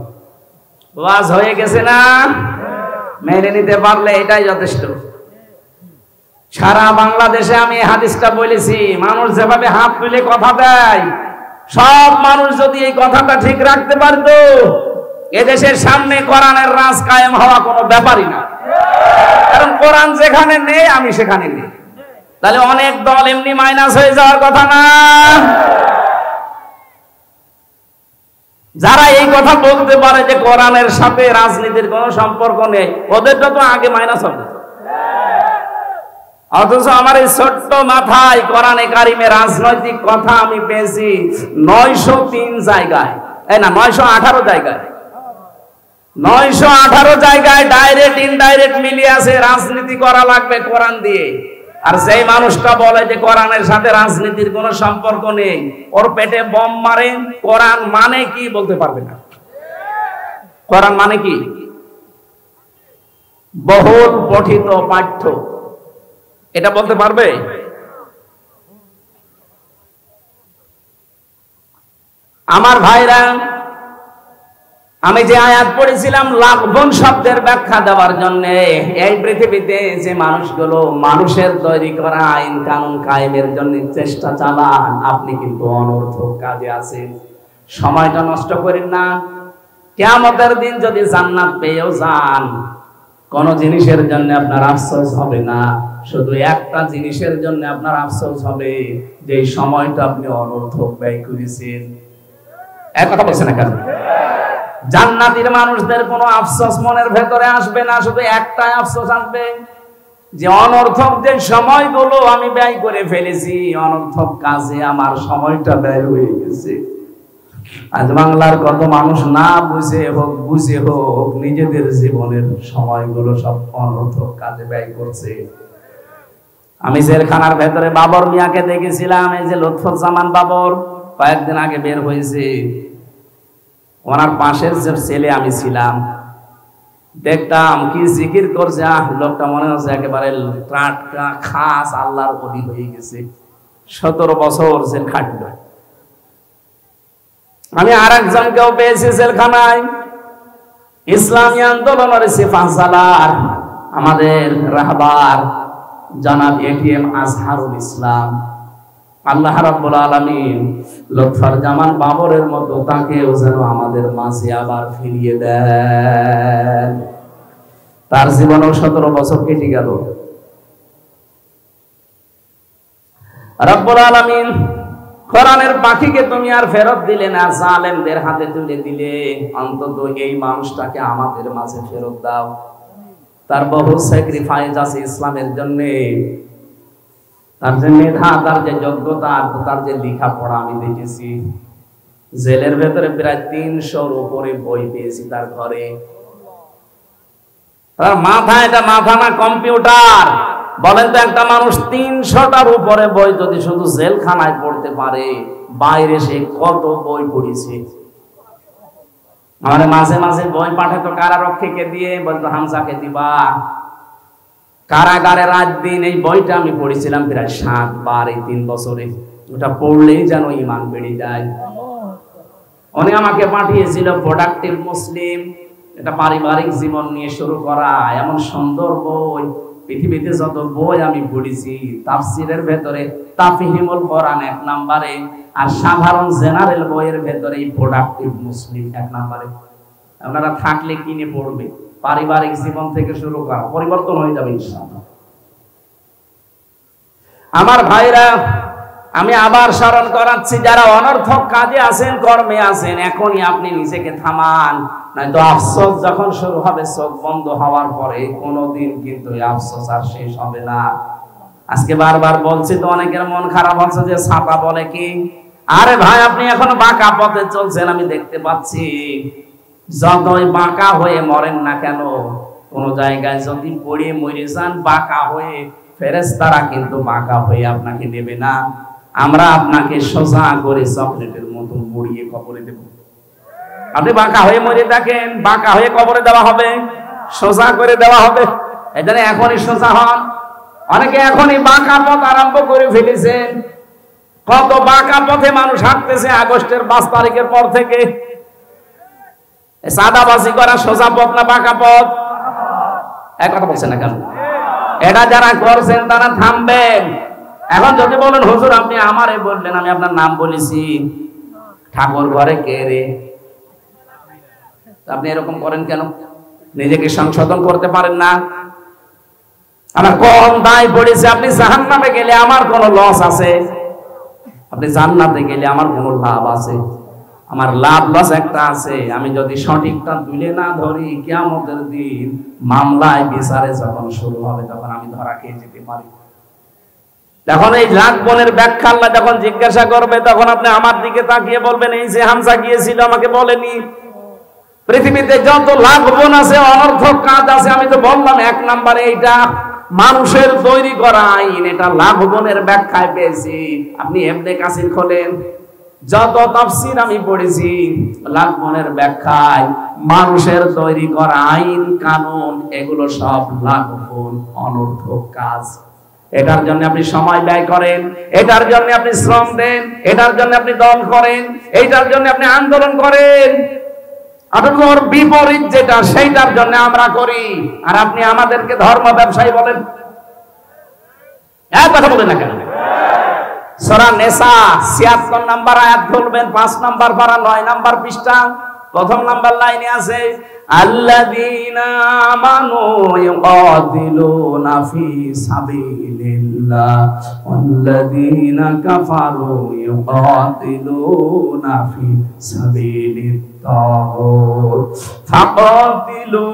ওয়াজ হয়ে গেছে না, মেনে নিতে পারলে এটাই যথেষ্ট। সারা বাংলাদেশে আমি হাদিসটা বলেছি, মানুষ যেভাবে হাত তুলে কথা দেয়, সব মানুষ যদি এই কথাটা ঠিক রাখতে পারতো, এদেশের সামনে কোরআনের রাজ কায়েম হওয়া কোনো ব্যাপারই না। কারণ কোরআন যেখানে নেই আমি সেখানে নেই, তাহলে অনেক দল এমনি মাইনাস হয়ে যাওয়ার কথা না। যারা এই কথা বলতে পারে যে কোরআনের সাথে রাজনীতির কোনো সম্পর্ক নেই, ওদেরটা তো আগে মাইনাস হবে। অথচ আমার এই ছোট্ট মাথায় কোরআনে কারিমে রাজনৈতিক কথা আমি পেয়েছি 903 জায়গায়, এই না 918 জায়গায়। 918 জায়গায় ডাইরেক্ট ইনডাইরেক্ট মিলিয়ে আছে রাজনীতি করা লাগবে কোরআন দিয়ে। আর সেই মানুষটা বলে যে কোরআনের সাথে রাজনীতির কোনো সম্পর্ক নেই, ওর পেটে বম মারে। কোরআন মানে কি বলতে পারবে না। কোরআন মানে কি? বহুল পঠিত পাঠ্য, এটা বলতে পারবে? আমার ভাইরা, আমি যে আয়াত পড়েছিলাম লাভবন শব্দের ব্যাখ্যা দেওয়ার জন্য, এই পৃথিবীতে যে মানুষগুলো মানুষের তৈরি করা আইন কানুন কায়েমের জন্য চেষ্টা চালান, আপনি কিন্তু অনর্থক কাজে আছেন। সময়টা নষ্ট করেন না। কিয়ামতের দিন যদি জান্নাত পেয়েও যান, কোন জিনিসের জন্য আপনার আফসোস হবে না, শুধু একটা জিনিসের জন্য আপনার আফসোস হবে, যে এই সময়টা আপনি অনর্থক ব্যয় করেছেন। এক কথা বলছেন না কেন? জান্নাতীর মানুষদের কোনো আফসোস মনের ভেতরে আসবে না, শুধু একটাই আফসোস আসবে, যে অনর্থক যে সময়গুলো আমি ব্যয় করে ফেলেছি, অনর্থক কাজে আমার সময়টা ব্যয় হয়ে গেছে। আজ বাংলার কত মানুষ না বুঝে হোক বুঝে হোক নিজেদের জীবনের সময়গুলো সব অনর্থক কাজে ব্যয় করছে। আমি জেলখানার ভেতরে বাবর মিয়াকে দেখেছিলাম, এই যে লুৎফুজ্জামান বাবর, কয়েকদিন আগে বের হয়েছে। ওনার পাশের যে ছেলে আমি ছিলাম, দেখতাম কি জিকির করছে, লোকটা মনে হচ্ছে একেবারে টাটকা খাস আল্লাহর ওলি হয়ে গেছে। 17 বছর জেল খাটল। আমি আর একজনকেও পেয়েছি জেলখানায়, ইসলামী আন্দোলনের সিপাহসালার, আমাদের রাহবার জনাব এটিএম আজহারুল ইসলাম। আল্লাহ রাব্বুল আলামিন লুৎফুজ্জামান বাবরের মতো তাকেও যেন আমাদের মাঝে আবার ফিরিয়ে দেন। তার জীবনেও 17 বছর কেটে গেল। রাব্বুল আলামিন কোরআনের পাখিকে তুমি আর ফেরত দিলে না, জালেমদের হাতে তুলে দিলে, অন্তত এই মানুষটাকে আমাদের মাঝে ফেরত দাও। তার বহু স্যাক্রিফাইস আছে ইসলামের জন্য। তার যে মেধা, তার যে যোগ্যতা, তার যে লেখাপড়া আমি দেখেছি। জেলের ভেতরে প্রায় 300-র উপরে বই পেয়েছি তার ঘরে। তার মাথা, এটা মাথা না কম্পিউটার। বলেন তো, একটা মানুষ 300টার উপরে বই যদি শুধু জেলখানায় পড়তে পারে, বাইরে সে কত বই পড়েছে। আমাদের মাঝে মাঝে বই পাঠাতো কারারক্ষীকে দিয়ে, বলতো হামজাকে দিবা। কারাগারে রাত দিন এই বইটা আমি পড়েছিলাম প্রায় 7 বার এই 3 বছরে। ওটা পড়লেই যেন ঈমান বেড়ে যায়। উনি আমাকে পাঠিয়েছিল প্রোডাক্টিভ মুসলিম, এটা পারিবারিক জীবন নিয়ে শুরু করা। এমন সুন্দর বই, পৃথিবীতে যত বই আমি পড়েছি, তাফসিরের ভেতরে তাফহিমুল কোরআন 1 নম্বরে, আর সাধারণ জেনারেল বইয়ের ভেতরে এই প্রোডাক্টিভ মুসলিম 1 নম্বরে। আপনারা থাকলে কিনে পড়বে। পারিবারিক জীবন থেকে শুরু করা, পরিবর্তন হয়ে যাবে ইনশাআল্লাহ। আমার ভাইরা, আমি আবার স্মরণ করাচ্ছি, যারা অনর্থক কাজে আছেন, কর্মে আছেন, এখনই আপনি নিজেকে থামান, নয়তো আফসোস যখন শুরু হবে চোখ বন্ধ হওয়ার পরে, কোনোদিন কিন্তু এই আফসোস আর শেষ হবে না। আজকে বারবার বলছি তো, অনেকের মন খারাপ হচ্ছে যে ছাতা বলে কি। আরে ভাই, আপনি এখন বাঁকা পথে চলছেন, আমি দেখতে পাচ্ছি। যতই বাঁকা হয়ে মরেন না কেন, কোন জায়গায় যদি পড়ে মরে যান বাঁকা হয়ে, ফেরেশতারা কিন্তু বাঁকা হয়ে আপনাকে নেবে না, আমরা আপনাকে সোজা করে চকলেটের মতো মুড়িয়ে কবরে দেব। আপনি বাঁকা হয়ে মরে দেখেন, বাঁকা হয়ে কবরে দেওয়া হবে, সোজা করে দেওয়া হবে। এজন্য এখনই সোজা হন। অনেকে এখনই বাঁকা পথ আরম্ভ করে ফেলেছেন। কত বাঁকা পথে মানুষ হাঁটতেছে আগস্টের 5 তারিখের পর থেকে। সাদাবাজি করা সোজা পথ না বাঁকা পথ? এক কথা বলছেন না কেন? এটা যারা করছেন তারা থামবেন। এখন যদি বলেন হুজুর আপনি আমারে বললেন, আমি আপনার নাম বলেছি, ঠাকুর ঘরে কে রে? আপনি এরকম করেন কেন? নিজেকে সংশোধন করতে পারেন না? আমার কোন দায় পড়েছে? আপনি জাহান্নামে গেলে আমার কোন লস আছে? আপনি জান্নাতে গেলে আমার কোন লাভ আছে? আমার লাভ লস একটা আছে। আমি যদি সঠিকটা তুলে না ধরি, কিয়ামতের দিন মামলায় বিচারে যখন শুরু হবে তখন আমি ধরা খেয়ে যেতে পারি। তখন এই লাখ বোনের ব্যাখ্যা আল্লাহ যখন জিজ্ঞাসা করবে, তখন আপনি আমার দিকে তাকিয়ে বলবেন এই যে হামজা গিয়েছিল আমাকে বলেনি। পৃথিবীতে যত লাখ বোন আছে, অনর্থক কাজ আছে, আমি তো বললাম 1 নম্বরে এইটা মানুষের তৈরি করা আইন। এটা লাখ বোনের ব্যাখ্যায় পেয়েছি। আপনি ইবনে কাসির খোলেন, যত তাফসীর আমি পড়েছি লাখ বোনের ব্যাখ্যায় মানুষের তৈরি করা আইন কানুন, এগুলো সব লাখ বোন অনর্থক কাজ। এটার জন্য আপনি সময় ব্যয় করেন, এটার জন্য আপনি শ্রম দেন, এটার জন্য আপনি দল করেন, এইটার জন্য আপনি আন্দোলন করেন। আপনার বিপরীত যেটা সেইটার জন্য আমরা করি, আর আপনি আমাদেরকে ধর্ম ব্যবসায়ী বলেন। এক কথা বলেন না কেন? সূরা নিসা ৭৬ নম্বর আয়াত খুলবেন, 5 নম্বর পারা 9 নম্বর পৃষ্ঠা, প্রথম নম্বর লাইনে আছে আল্লাযীনা আমানু ইউকাতিলুনা ফি সাবিলিল্লাহ ওয়াল্লাযীনা কাফারু ইউকাতিলুনা ফি সাবিলিত তাগুত ফাকাতিলু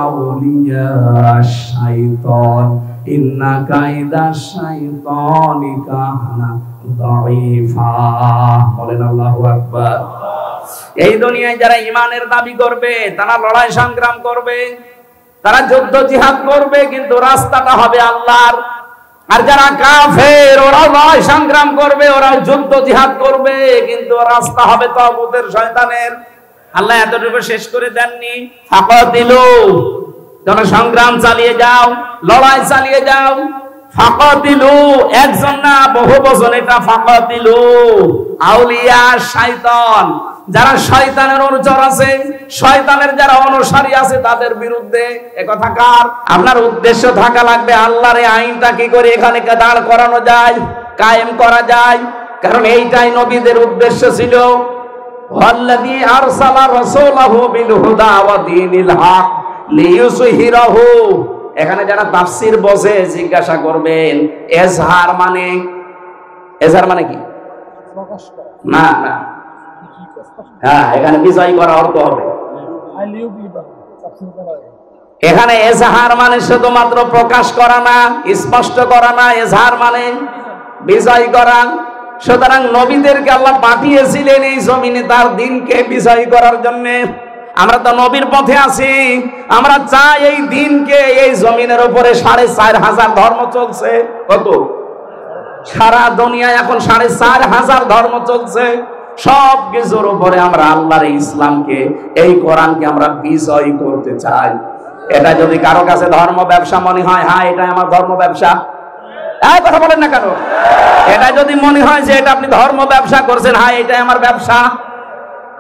আউলিয়াশ শাইতান ইন্না কাইদাশ শাইতানি কানা দাঈফা। বলেন আল্লাহু আকবার। এই দুনিয়ায় যারা ঈমানের দাবি করবে তারা লড়াই সংগ্রাম করবে, তারা যুদ্ধ জিহাদ করবে, কিন্তু রাস্তাটা হবে আল্লাহর। আর যারা কাফের ওরা লড়াই সংগ্রাম করবে, ওরা যুদ্ধ জিহাদ করবে, কিন্তু রাস্তা হবে তাগুতের শয়তানের। আল্লাহ এতটুকু শেষ করে দেননি, ফাকাতিলু, তোমরা সংগ্রাম চালিয়ে যাও, লড়াই চালিয়ে যাও। ফাকাতিলু একজন না বহু বচন, এটা ফাকাতিলু আউলিয়া শয়তান, যারা শয়তানের অনুচর আছে, শয়তানের যারা অনুসারী আছে তাদের বিরুদ্ধে। একথা কার? আপনার উদ্দেশ্য থাকা লাগবে আল্লাহর এই আইনটা কি করে এখানে দাঁড় করানো যায়, কায়েম করা যায়। কারণ এইটাই নবীদের উদ্দেশ্য ছিল। ওয়াল্লাযী আরসালা রাসূলাহু বিল হুদা ওয়া দীনিল হক লিইয়ুযহিরাহু। এখানে যারা তাফসীর বোঝে জিজ্ঞাসা করবেন এজহার মানে, এজহার মানে কি? না না, হ্যাঁ, এখানে বিজয় করা অর্থ হবে। এখানে এজহার মানে শুধুমাত্র প্রকাশ করা না, স্পষ্ট করা না, এজহার মানে বিজয় করা। সুতরাং নবীদেরকে আল্লাহ পাঠিয়েছিলেন এই জমিনে তার দিনকে বিজয় করার জন্য। আমরা তো নবীর পথে আছি, আমরা চাই এই দিনকে, এই জমিনের উপরে ৪৫০০ ধর্ম চলছে। কত? সারা দুনিয়ায় এখন ৪৫০০ ধর্ম চলছে। সব কিছুর উপরে আমরা আল্লাহর ইসলামকে, এই কোরআনকে আমরা বিজয় করতে চাই। এটা যদি কারো কাছে ধর্ম ব্যবসা মনে হয়, হ্যাঁ এটাই আমার ধর্ম ব্যবসা, এই কথা বলেন না কেন? এটা যদি মনে হয় যে এটা আপনি ধর্ম ব্যবসা করছেন, হ্যাঁ এটাই আমার ব্যবসা,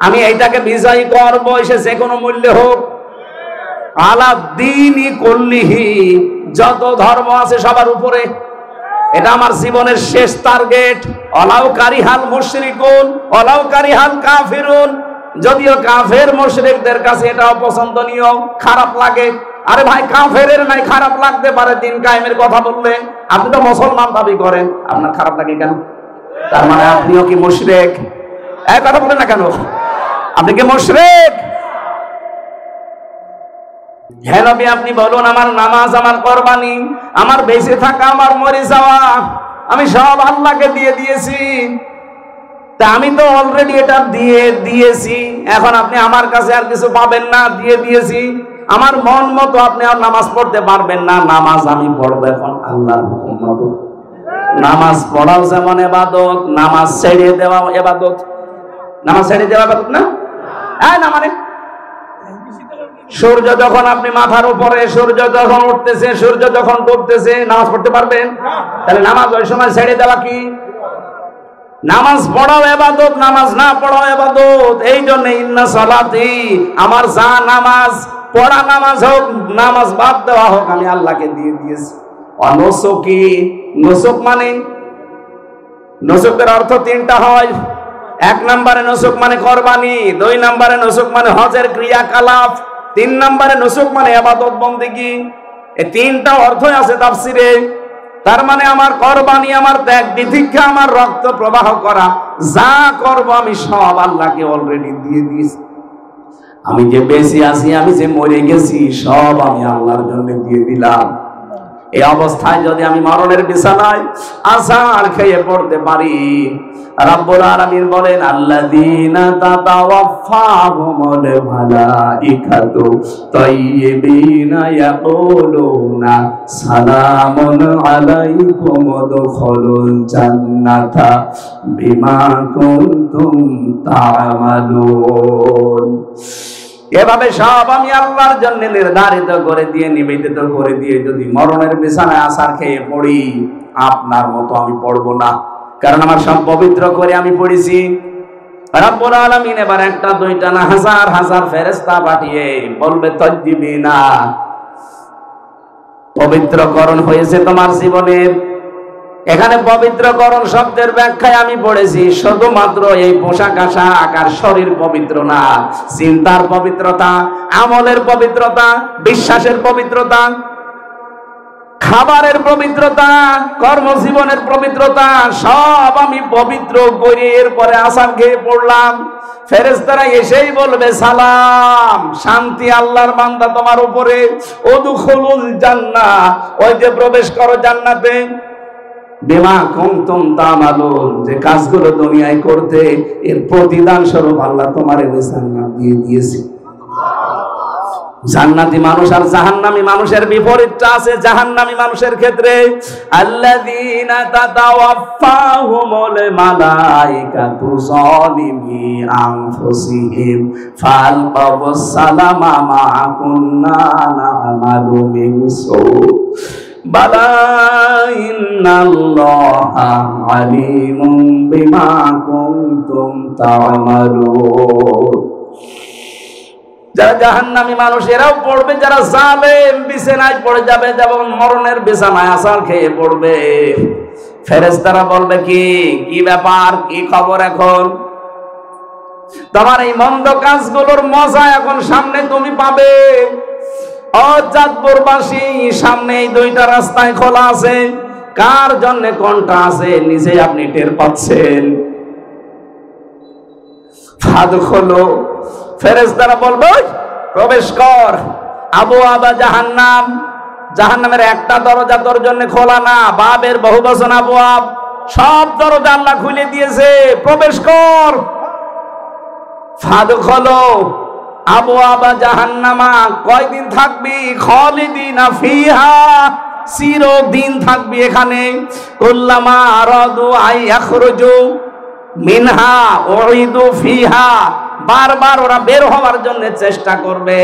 আমি এইটাকে বিজয় করবো, এসে যে কোনো মূল্যে হোক। আলা দ্বীনি কুল্লিহি, যত ধর্ম আছে সবার উপরে, এটা আমার জীবনের শেষ টার্গেট। অলাউ কারিহাল মুশরিকুন অলাউ কারিহাল কাফিরুন। যদিও কাফের মুশরিকদের কাছে এটা অপছন্দনীয়, খারাপ লাগে। আরে ভাই, কাফেরের নাই খারাপ লাগতে পারে দিন কায়েমের কথা বললে, আপনি তো মুসলমান দাবি করেন, আপনার খারাপ লাগে কেন? তার মানে আপনিও কি মুশরিক? এই কথা বলেন না কেন? আপনি কি মুশরিক? হে নবী, আপনি বলুন আমার নামাজ, আমার কুরবানি, আমার বেঁচে থাকা, আমার মরে যাওয়া, আমি সব আল্লাহকে দিয়ে দিয়েছি। তা আমি তো অলরেডি এটা দিয়ে দিয়েছি, এখন আপনি আমার কাছে আর কিছু পাবেন না, দিয়ে দিয়েছি। আমার মন মতো আপনি আর নামাজ পড়তে পারবেন না। নামাজ আমি পড়বো এখন আল্লাহর হুকুম মতো। নামাজ পড়াও যেমন ইবাদত, নামাজ ছেড়ে দেওয়া ইবাদত। নামাজ ছেড়ে দেওয়া ইবাদত না? না মানে সূর্য যখন আপনি মাথার উপরে, সূর্য যখন উঠতেছে, সূর্য যখন ডুবতেছে, নামাজ পড়তে পারবেন? তাহলে নামাজ ওই সময় ছেড়ে দেওয়া কি? নামাজ পড়াও ইবাদত, নামাজ না পড়াও ইবাদত। এই জন্য ইন্না সালাতি, আমার যা নামাজ পড়া, নামাজ হোক, নামাজ বাদ দেওয়া হোক, আমি আল্লাহকে দিয়ে দিয়েছি। অনুসুকি, নুসুক মানে, নুসুকের অর্থ তিনটা হয়। এক নম্বরে নুসুক মানে কোরবানি, দুই নম্বরে নুসুক মানে হজের ক্রিয়াকলাপ, তিন নম্বরে নুসুক মানে ইবাদত বন্দেগী। এই তিনটা অর্থই আছে তাফসিরে। তার মানে আমার কোরবানি, আমার ত্যাগ তিতিক্ষা, আমার রক্ত প্রবাহ করা, যা করব আমি সব আল্লাহকে অলরেডি দিয়ে দিয়েছি। আমি যে বেঁচে আছি, আমি যে মরে গেছি, সব আমি আল্লাহর জন্য দিয়ে দিলাম। এই অবস্থায় যদি আমি মরণের বিছানায় আছাড় খেয়ে পড়তে পারি, রাব্বুল আলামিন বলেন আল্লাযীনা তাতাওয়াফাহুমুল মালাইকাতু তাইয়্যিবিনা ইয়াকুলুনা সালামুন আলাইকুম উদখুলুল জান্নাতা বিমা কুনতুম তা'মালুন। এভাবে সব আমি আল্লাহর জন্য নির্ধারিত করে দিয়ে, নিবেদিত করে দিয়ে যদি মরণের বিছানায় আছাড় খেয়ে পড়ি, আপনার মতো আমি পড়বো না, কারণ আমার সব পবিত্র করে আমি পড়েছি। রাব্বুল আলামিন এবার একটা দুইটা না, হাজার হাজার ফেরেশতা পাঠিয়ে বলবে তাইয়্যিবিনা, পবিত্রকরণ হয়েছে তোমার জীবনের। এখানে পবিত্রকরণ শব্দের ব্যাখ্যায় আমি পড়েছি শুধুমাত্র এই পোশাক আশাক আর শরীর পবিত্র না, চিন্তার পবিত্রতা, আমলের পবিত্রতা, বিশ্বাসের পবিত্রতা, খাবারের পবিত্রতা, কর্মজীবনের পবিত্রতা, সব আমি পবিত্র করে এরপরে আছাড় খেয়ে পড়লাম। ফেরেশতারা এসেই বলবে সালাম, শান্তি আল্লাহর বান্দা তোমার উপরে, উদখুলুল জান্নাহ, ওই যে প্রবেশ করো জান্নাতে, বিমা কুনতুম তা'মালুন, যে কাজগুলো দুনিয়ায় করতে, এর প্রতিদান স্বরূপ আল্লাহ তোমার এই জান্নাত দিয়ে দিয়েছে। জান্নাতি মানুষ আর জাহান্নামী মানুষের বিপরীতটা আছে জাহান্নামী মানুষের ক্ষেত্রে। আল্লাযীনা তাতাওয়াফাহুমুল মালাইকাতু যালিমি আনফুসিহিম ফালকাউস সালামা মা কুন্না না'মালু মিন সু বালা ইন্নাল্লাহা আলিমুম বিমা কুনতুম তা'মালুন। যারা জাহান্নামী মানুষ এরাও পড়বে, যারা জালেম বিছানায় পড়ে যাবে, যেমন মরণের বিছানায় আছাড় খেয়ে পড়বে। ফেরেশতারা বলবে কি ব্যাপার, কি খবর, এখন তোমার এই মন্দ কাজগুলোর মজা এখন সামনে তুমি পাবে। চাঁদপুরবাসী, সামনে এই দুইটা রাস্তায় খোলা আছে, কার জন্য কোনটা আছে নিজে আপনি টের পাচ্ছেন। ফাদখুলু, ফেরেশতারা বলবে প্রবেশ কর। আবওয়াবা জাহান্নাম, জাহান্নামের একটা দরজা তোর জন্য খোলা না, বাবের বহুবচন আবওয়াব, সব দরজা আল্লাহ খুলে দিয়েছে, প্রবেশ কর। ফাদখুলু আবওয়াবা জাহান্নামা, কয়দিন থাকবি? খালিদিনা ফিহা, চিরদিন থাকবি এখানে। কুল্লামা আরাদু আই ইয়াখরুজু মিনহা উইদু ফিহা, বারবার ওরা বের হওয়ার জন্য চেষ্টা করবে,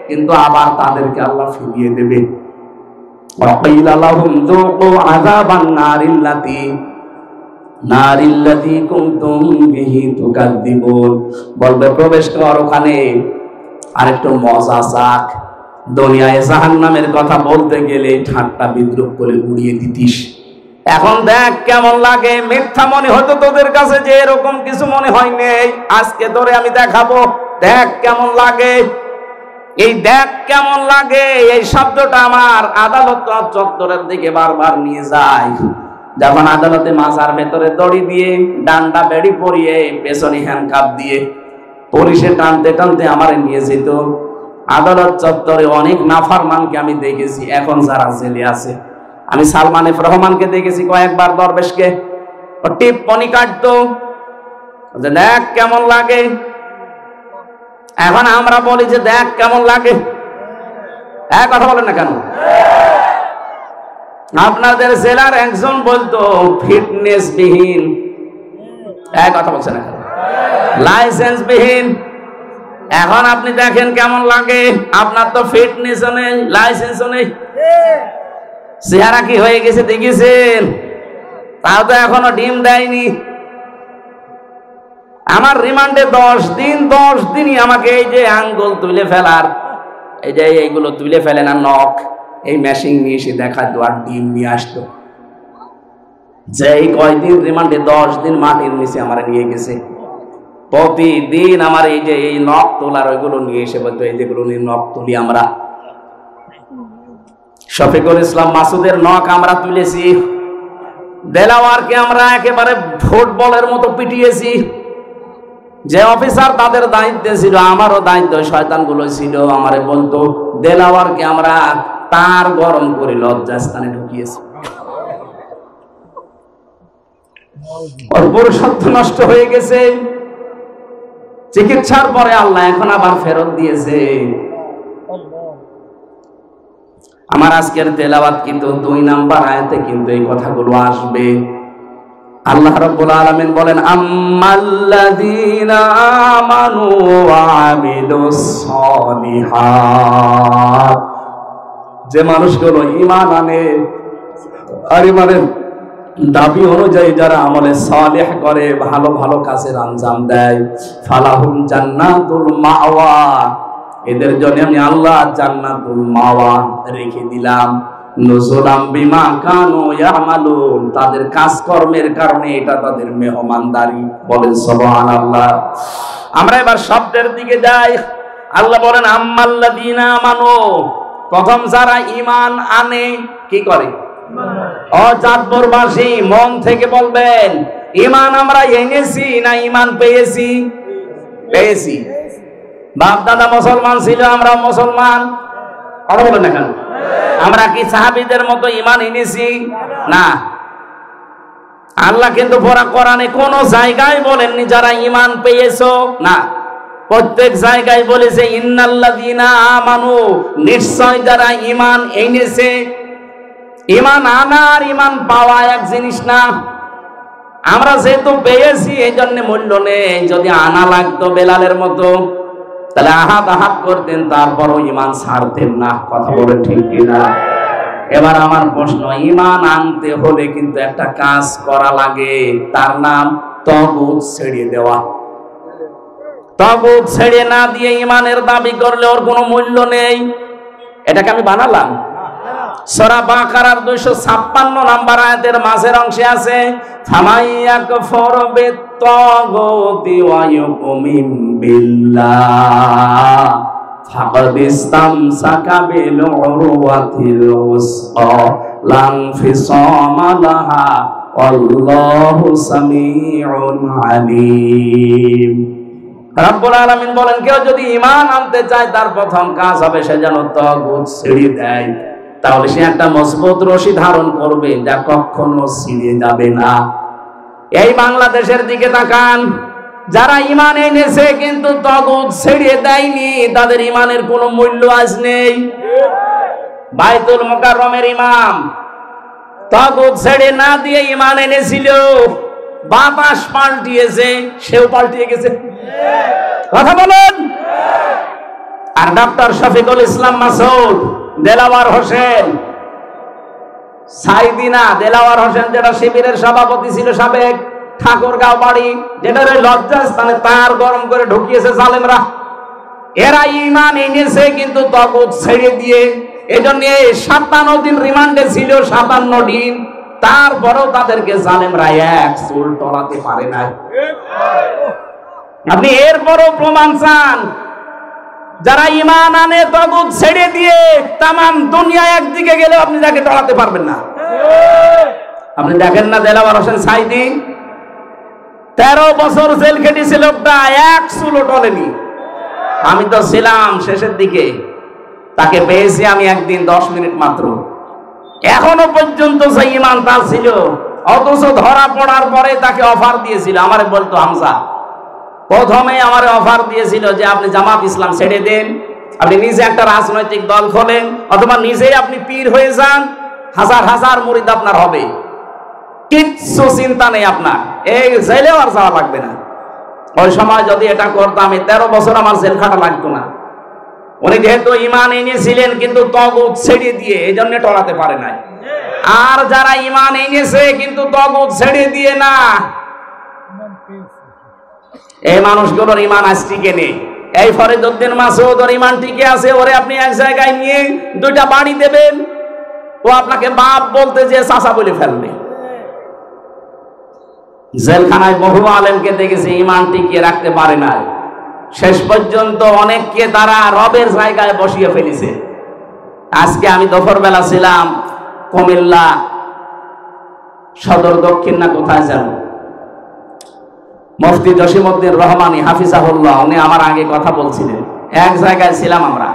কিন্তু আবার তাদেরকে আল্লাহ ফিরিয়ে দেবে। ওয়াকিলা লাহুম যুকু আযাবান নারিল্লাতী কুনতুম বিহি তুকাদ্দিবুন, বলবে প্রবেশ কর ওখানে, আরেকটু মজা চাক। দুনিয়ায় জাহান্নামের কথা বলতে গেলে ঠাট্টা বিদ্রুপ করে উড়িয়ে দিতিস, এখন দেখ কেমন লাগে। মিথ্যা মনে হতো তোদের কাছে যে এরকম কিছু মনে হয়নি, আজকে তোরে আমি দেখাবো, দেখ কেমন লাগে। এই দেখ কেমন লাগে এই শব্দটা আমার আদালত চত্বরের দিকে বারবার নিয়ে যায়। যখন আদালতে মাজার ভেতরে দড়ি দিয়ে, ডান্ডা বেড়ি পরিয়ে, পেছনে হ্যান্ডকাপ দিয়ে পুলিশে টানতে টানতে আমারে নিয়ে যেত। আদালত চত্বরে অনেক নাফরমানকে আমি দেখেছি, এখন যারা জেলে আছে। আমি সালমান এফ রহমানকে দেখেছি কয়েকবার, দরবেশকে ও টিপ্পনি কাটতো যে দেখ কেমন লাগে। এখন আমরা বলি যে দেখ কেমন লাগে, এক কথা বলেন না কেন? আপনাদের জেলার একজন বলতো ফিটনেস বিহীন, এক কথা বলছে না কেন? লাইসেন্স বিহীন। এখন আপনি দেখেন কেমন লাগে, আপনার তো ফিটনেসও নেই, লাইসেন্সও নেই, চেহারা কি হয়ে গেছে দেখেছেন? তাও তো এখনো ডিম দেয়নি। আমার রিমান্ডে 10 দিন, 10 দিনই আমাকে এই যে আঙ্গুল তুলে ফেলার, এই যে এইগুলো তুলে ফেলে না নখ, এই মেশিন নিয়ে এসে দেখাতো আর ডিম নিয়ে আসতো। যে এই কয়দিন রিমান্ডে 10 দিন মাটির নিচে আমার নিয়ে গেছে। প্রতিদিন আমার এই যে এই নখ তোলার ওইগুলো নিয়ে এসে বলতো এই যেগুলো নিয়ে নখ তুলি আমরা। শফিকুল ইসলাম মাসুদের নখ আমরা তুলেছি, দেলাওয়ারকে আমরা একেবারে ফুটবলের মতো পিটিয়েছি। যে অফিসার তাদের দায়িত্বে ছিল, আমারও দায়িত্ব, শয়তানগুলো ছিল, আমারে বলতো দেলাওয়ারকে আমরা তার গরম করে লজ্জাস্থানে ঢুকিয়েছি। ওর পুরুষত্ব নষ্ট হয়ে গেছে, চিকিৎসার পরে আল্লাহ এখন আবার ফেরত দিয়েছে। আমার আজকের তেলাওয়াত কিন্তু 2 নাম্বার আয়াতে কিন্তু এই কথাগুলো আসবে। আল্লাহ রাব্বুল আলামিন বলেন আম্মাল্লাযীনা আমানু ওয়া আমিলুস সলিহাত, যে মানুষগুলো ঈমান আনে আর ঈমানের দাবি অনুযায়ী যারা আমলে সালেহ করে, ভালো ভালো কাজের আঞ্জাম দেয়, ফালাহুম জান্নাতুল মাওয়া, এদের জন্য আমি আল্লাহ জান্নাতুল মাওয়া রেখে দিলাম। নুজুলাম বিমা কানু ইয়ামালুন, তাদের কাজকর্মের কারণে এটা তাদের মেহমানদারি। বলেন সুবহানাল্লাহ। আমরা এবার শব্দের দিকে যাই। আল্লাহ বলেন আম্মাল্লাযীনা আমানু, প্রথম যারা ঈমান আনে, কি করে? চাঁদপুরবাসী মন থেকে বলবেন ঈমান আমরা এনেছি না ঈমান পেয়েছি? পেয়েছি। বাপ দাদা মুসলমান ছিল, আমরা মুসলমান, কথা বলেন না কেন? আমরা কি সাহাবীদের মতো ঈমান এনেছি? না। আল্লাহ কিন্তু পুরা কোরআনে কোন জায়গায় বলেননি যারা ঈমান পেয়েছো, না, প্রত্যেক জায়গায় বলেছে ইন্নাল্লাযীনা আমানু, নিশ্চয় যারা ঈমান এনেছে। ঈমান আনা আর ঈমান পাওয়া এক জিনিস না। আমরা যেহেতু পেয়েছি এই জন্য মূল্য নেই। যদি আনা লাগতো বেলালের মতো, তাহলে আহাত আহাত করতেন, তারপরও ঈমান ছাড়তেন না। কথা বলে ঠিক কিনা? এবার আমার প্রশ্ন, ঈমান আনতে হলে কিন্তু একটা কাজ করা লাগে, তার নাম তাগুত ছেড়ে দেওয়া। তাগুত ছেড়ে না দিয়ে ঈমানের দাবি করলে ওর কোনো মূল্য নেই। এটাকে আমি বানালাম। সূরা বাকারার 256 নম্বর আয়াতের মাঝের অংশে আছে ফামাইয়াকফুর বিত-তাগুতি ওয়া ইউমিন বিল্লাহ ফাকাদ ইসতামসাকা বিল উরওয়াতিল উসকা লা ইনফিসামা লাহা আল্লাহু সামিউন আলীম। রাব্বুল আলামিন বলেন কেউ যদি ঈমান আনতে চায় তার প্রথম কাজ হবে সে যেন তাগুত ছেড়ে দেয়। তাহলে সে একটা মজবুত রশি ধারণ করবে যা কখনো ছিঁড়ে যাবে না। এই বাংলাদেশের দিকে তাকান, যারা ঈমান এনেছে কিন্তু তাগুত ছেড়ে দেয়নি, তাদের ঈমানের কোনো মূল্য আজ নেই। বাইতুল মুকাররমের ইমাম তাগুত ছেড়ে না দিয়ে ঈমান এনেছিল, বাতাস পাল্টিয়েছে, সেও পাল্টিয়ে গেছে। কথা বলেন। আর ডক্টর শফিকুল ইসলাম মাসুদ, দেলাওয়ার হোসেন, সাইদিনা দেলাওয়ার হোসেন যেটা শিবিরের সভাপতি ছিল সাবেক, ঠাকুরগাঁও বাড়ি, যেটা লজ্জাস্থানে তার গরম করে ঢুকিয়েছে জালেমরা। এরা ঈমান এনেছে কিন্তু তাগুত ছেড়ে দিয়ে। এজন্য 57 দিন রিমান্ডে ছিল, 57 দিন, তারপরেও তাদেরকে জালেমরা এক চুল টলাতে পারে না। আপনি এরপরও প্রমাণ চান? যারা ঈমান আনে তাগুত ছেড়ে দিয়ে তামাম দুনিয়া একদিকে গেলে আপনি তাকে টলাতে পারবেন না। আপনি দেখেন না দেলাওয়ার হোসেন সাইদি 13 বছর জেল খেটেছিল, লোকটা এক চুলও টলেনি। আমি তো ছিলাম শেষের দিকে, তাকে পেয়েছি আমি একদিন 10 মিনিট মাত্র। এখনো পর্যন্ত যে ঈমান তার ছিল, অথচ ধরা পড়ার পরে তাকে অফার দিয়েছিল। আমারে বলতো হামজা, প্রথমে আমারে অফার দিয়েছিল যে আপনি জামাত ইসলাম ছেড়ে দেন, আপনি নিজে একটা রাজনৈতিক দল খোলেন, অথবা নিজেই আপনি পীর হয়ে যান, হাজার হাজার মুরিদ আপনার হবে, কিচ্ছু চিন্তা নেই আপনার, এই জেলেও আর যাওয়া লাগবে না। ওই সময় যদি এটা করতাম, 13 বছর আমার জেল খাটা লাগতো না। উনি যেহেতু ঈমান এনেছিলেন কিন্তু তাগুত ছেড়ে দিয়ে, এই জন্য টলাতে পারে নাই। আর যারা ঈমান এনেছে কিন্তু তাগুত ছেড়ে দিয়ে না, এই মানুষগুলোর ঈমান আজ টিকে নেই। এই ফরিদউদ্দিন মাসউদ ওর ঈমান টিকে আছে। ওরে আপনি এক জায়গায় নিয়ে 2টা বাড়ি দেবেন, ও আপনাকে বাপ বলতে যে চাচা বলে ফেলবে। জেলখানায় বহু আলেমকে দেখেছি ঈমান টিকিয়ে রাখতে পারে নাই, শেষ পর্যন্ত অনেককে তারা রবের জায়গায় বসিয়ে ফেলেছে। আজকে আমি দুপুরবেলা ছিলাম কুমিল্লা সদর দক্ষিণ না কোথায় যেন, মুফতি জসিমউদ্দিন রহমানী হাফিজাহুল্লাহ, উনি আমার আগে কথা বলছিলেন, এক জায়গায় ছিলাম আমরা।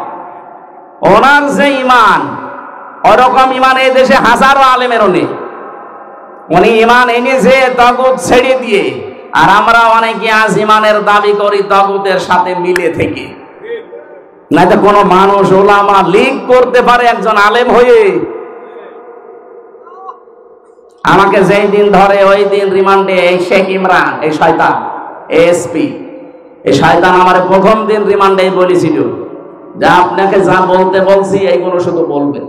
ওনার যে ঈমান, ওরকম ঈমান এই দেশে হাজারো আলেমেরও নেই। উনি ঈমান এনেছে তাগুত ছেড়ে দিয়ে, আর আমরা অনেকে আজ ঈমানের দাবি করি তাগুতের সাথে মিলে থেকে। না তো কোনো মানুষ ওলামা লীগ করতে পারে একজন আলেম হয়ে? আমাকে যেই দিন ধরে ওই দিন রিমান্ডে এই শেখ ইমরান, এই শয়তান এসপি, এই শয়তান আমার প্রথম দিন রিমান্ডে বলেছিল যে আপনাকে যা বলতে বলছি এইগুলো শুধু বলবেন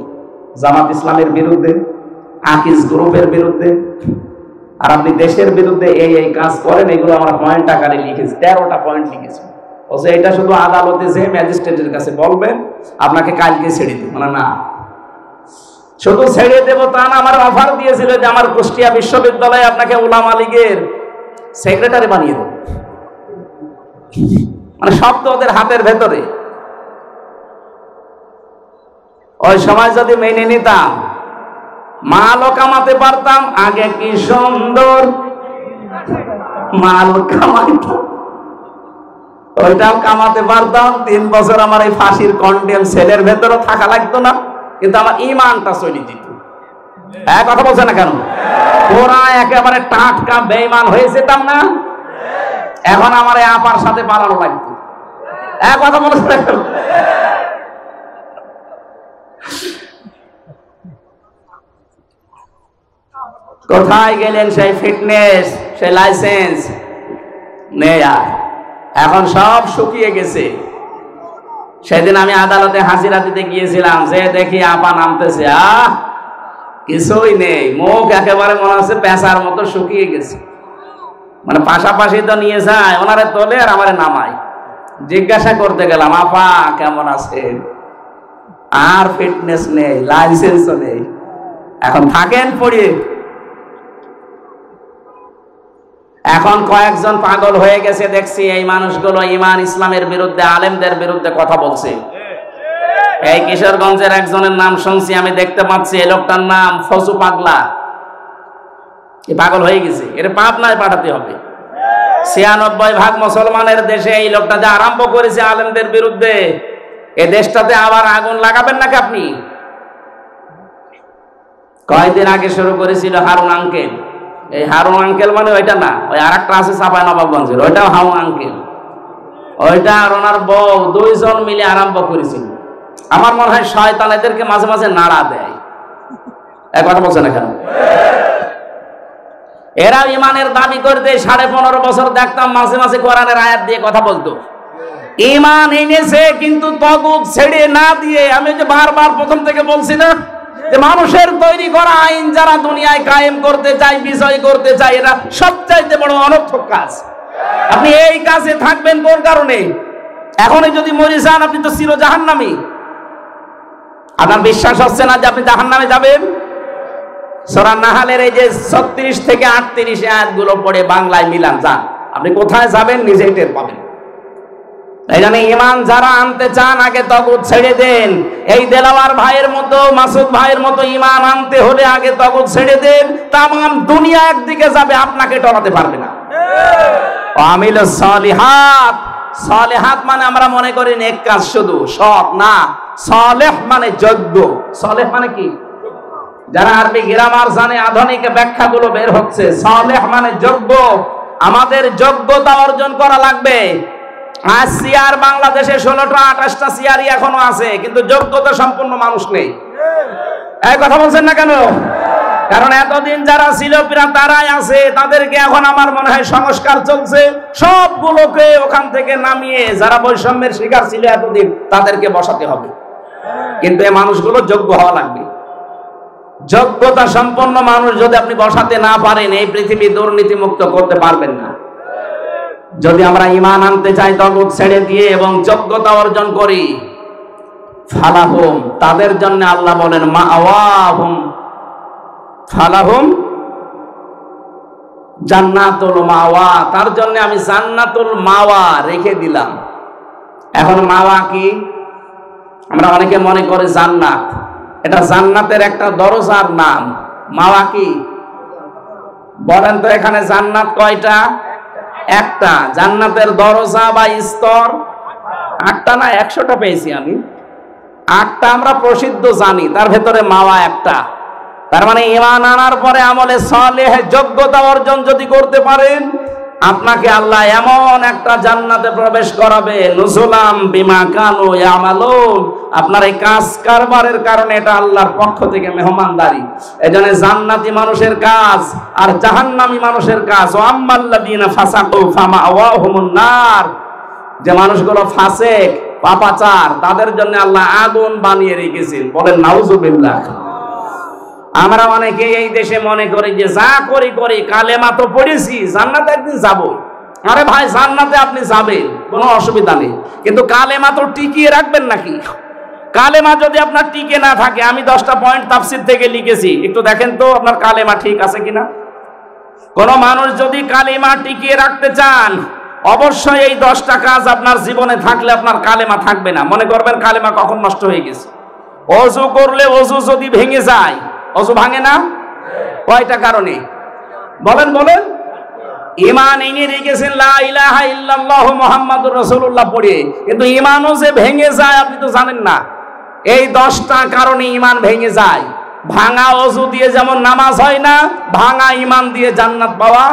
জামাত ইসলামের বিরুদ্ধে, আকিজ গ্রুপের বিরুদ্ধে, আর আপনি দেশের বিরুদ্ধে এই এই কাজ করেন। এগুলো আমরা পয়েন্ট আকারে লিখেছি, 13টা পয়েন্ট লিখেছি। বলছে এটা শুধু আদালতে যে ম্যাজিস্ট্রেটের কাছে বলবেন, আপনাকে কালকে ছেড়ে দিব। না, শুধু ছেড়ে দেবো তা না, আমার অফার দিয়েছিল যে আমার কুষ্টিয়া বিশ্ববিদ্যালয়ে আপনাকে উলামা লীগের সেক্রেটারি বানিয়ে দেব। মানে সব তো ওদের হাতের ভেতরে। ওই সময় যদি মেনে নিতাম, মালও কামাতে পারতাম। আগে কি সুন্দর মাল কামাইতাম, ওইটাও কামাতে পারতাম। 3 বছর আমার এই ফাঁসির কন্ডেম সেলের ভেতরে থাকা লাগতো না, কিন্তু আমার ঈমানটা চলে যেত। এক কথা বলছে না কেন? ওরা একেবারে টাটকা বেঈমান হয়ে যেতাম না? এখন আমার এই আপার সাথে পালানো লাগতো। এক কথা বলছে না কেন? কোথায় গেলেন সেই ফিটনেস, সেই লাইসেন্স নেই আর, এখন সব শুকিয়ে গেছে। সেদিন আমি আদালতে হাজিরা দিতে গিয়েছিলাম, যে দেখি আপা নামতেছে, কিছুই নেই, মুখ একেবারে মনে হচ্ছে পেঁচার মতো শুকিয়ে গেছে। মানে পাশাপাশি তো নিয়ে যায়, ওনারে তোলে আর আমারে নামায়। জিজ্ঞাসা করতে গেলাম, আপা কেমন আছে? আর ফিটনেস নেই, লাইসেন্সও নেই, এখন থাকেন পড়িয়ে। এখন কয়েকজন পাগল হয়ে গেছে দেখছি, এই মানুষগুলো ঈমান ইসলামের বিরুদ্ধে, আলেমদের বিরুদ্ধে কথা বলছে। এই কিশোরগঞ্জের একজনের নাম শুনছি, আমি দেখতে পাচ্ছি, এই লোকটার নাম ফজু পাগলা। এই পাগল হয়ে গেছে, এর পাবনায় পাঠাতে হবে। 96% মুসলমানের দেশে এই লোকটা যে আরম্ভ করেছে আলেমদের বিরুদ্ধে, এ দেশটাতে আবার আগুন লাগাবেন নাকি আপনি? কয়েকদিন আগে শুরু করেছিল হারুন আঙ্কেল। এই হারুন আঙ্কেল মানে ওইটা না, ওই আরেকটা আছে চাঁপাইনবাবগঞ্জের, ওইটাও হারুন আঙ্কেল। ওইটা আর ওনার বউ 2 জন মিলে আরম্ভ করেছিল। আমার মনে হয় শয়তান এদেরকে মাঝে মাঝে নাড়া দেয়। এক কথা বলছে না কেন? এরা ঈমানের দাবি করতে 15.5 বছর দেখতাম মাঝে মাঝে কোরআনের আয়াত দিয়ে কথা বলতো। ঈমান এনেছে কিন্তু তাগুত ছেড়ে না দিয়ে, আমি যে বারবার প্রথম থেকে বলছি না যে মানুষের তৈরি করা আইন যারা দুনিয়ায় কায়েম করতে চায়, বিজয় করতে চায়, এরা সবচাইতে বড় অনর্থক কাজ। আপনি এই কাজে থাকবেন কোন কারণে? এখনই যদি মরে যান আপনি তো চির জাহান্নামী। আপনার বিশ্বাস হচ্ছে না যে আপনি জাহান্নামে যাবেন? সূরা নাহালের এই যে 36 থেকে 38 আয়াতগুলো পড়ে বাংলায় মিলান, যান, আপনি কোথায় যাবেন নিজেই টের পাবেন। এই জন্য ঈমান যারা আনতে চান আগে তাগুত ছেড়ে দেন। এই দেলাওয়ার ভাইয়ের মতো, মাসুদ ভাইয়ের মতো ঈমান আনতে হলে আগে তাগুত ছেড়ে দেন। তামাম দুনিয়া একদিকে যাবে, আপনাকে টলাতে পারবে না। আমিলুস সালিহাত, সালেহাত মানে আমরা মনে করি নেক কাজ শুধু, সৎ না। সালেহ মানে যোগ্য। সালেহ মানে কি? যারা আরবি গ্রামার জানে, আধুনিক ব্যাখ্যাগুলো বের হচ্ছে। সালেহ মানে যোগ্য। আমাদের যোগ্যতা অর্জন করা লাগবে। আজ চেয়ার বাংলাদেশে 16টা 28টা চেয়ারই এখনো আছে, কিন্তু যোগ্যতা সম্পন্ন মানুষ নেই। এই কথা বলছেন না কেন? কারণ এতদিন যারা ছিল তারাই আছে, তাদেরকে এখন আমার মনে হয় সংস্কার চলছে, সবগুলোকে ওখান থেকে নামিয়ে যারা বৈষম্যের শিকার ছিল এতদিন তাদেরকে বসাতে হবে। কিন্তু এই মানুষগুলো যোগ্য হওয়া লাগবে। যোগ্যতা সম্পন্ন মানুষ যদি আপনি বসাতে না পারেন, এই পৃথিবী দুর্নীতি মুক্ত করতে পারবেন না। যদি আমরা ঈমান আনতে চাই তাগুত ছেড়ে দিয়ে এবং যোগ্যতা অর্জন করি, ফালাহুম, তাদের জন্য আল্লাহ বলেন মাওয়াহুম, ফালাহুম জান্নাতুল মাওয়া, তার জন্য আমি জান্নাতুল মাওয়া রেখে দিলাম। এখন মাওয়া কি? আমরা অনেকে মনে করে জান্নাত, এটা জান্নাতের একটা দরজার নাম। মাওয়া কি বলেন তো? এখানে জান্নাত কয়টা? একটা। জান্নাতের দরজা বা স্তর 8টা না 100টা পেয়েছি আমি। 8টা আমরা প্রসিদ্ধ জানি, তার ভেতরে মাওয়া একটা। তার মানে ঈমান আনার পরে আমলে সালেহ যোগ্যতা অর্জন যদি করতে পারেন, আপনাকে আল্লাহ এমন একটা জান্নাতে প্রবেশ করাবে, নুজুলাম বিমা কানু ইয়ামালুন। আপনার এই কাজ কারবারের কারণে এটা আল্লাহর পক্ষ থেকে মেহমানদারি। এজন্য জান্নাতি মানুষের কাজ আর জাহান্নামী মানুষের কাজ। ওয়া আম্মাল্লাযীনা ফাসাকু ফামাওয়াহুমুন নার, যে মানুষগুলো ফাসেক পাপাচার, তাদের জন্য আল্লাহ আগুন বানিয়ে রেখেছেন। বলেন নাউজুবিল্লাহ। আমরা অনেকে এই দেশে মনে করি যে যা করি করি, কালেমা তো পড়েছি, জান্নাতে একদিন যাব। আরে ভাই, জান্নাতে আপনি যাবেন, কোনো অসুবিধা নেই, কিন্তু কালেমা তো টিকিয়ে রাখবেন নাকি? কালেমা যদি আপনার টিকে না থাকে, আমি 10টা পয়েন্ট তাফসীর থেকে লিখেছি, একটু দেখেন তো আপনার কালেমা ঠিক আছে কিনা। কোন মানুষ যদি কালেমা টিকিয়ে রাখতে চান, অবশ্যই এই 10টা কাজ আপনার জীবনে থাকলে আপনার কালেমা থাকবে না। মনে করবেন কালেমা কখন নষ্ট হয়ে গেছে। ওযু করলে ওযু যদি ভেঙে যায়, ওযু ভাঙে না? কয়টা কারণে? বলেন বলেন। ঈমান এনে রেখেছেন লা ইলাহা ইল্লাল্লাহু মুহাম্মাদুর রাসূলুল্লাহ পড়ে, কিন্তু ঈমানও যে ভেঙে যায় আপনি তো জানেন না। এই 10টা কারণে ঈমান ভেঙে যায়। ভাঙা ওযু দিয়ে যেমন নামাজ হয় না, ভাঙা ঈমান দিয়ে জান্নাত পাওয়া।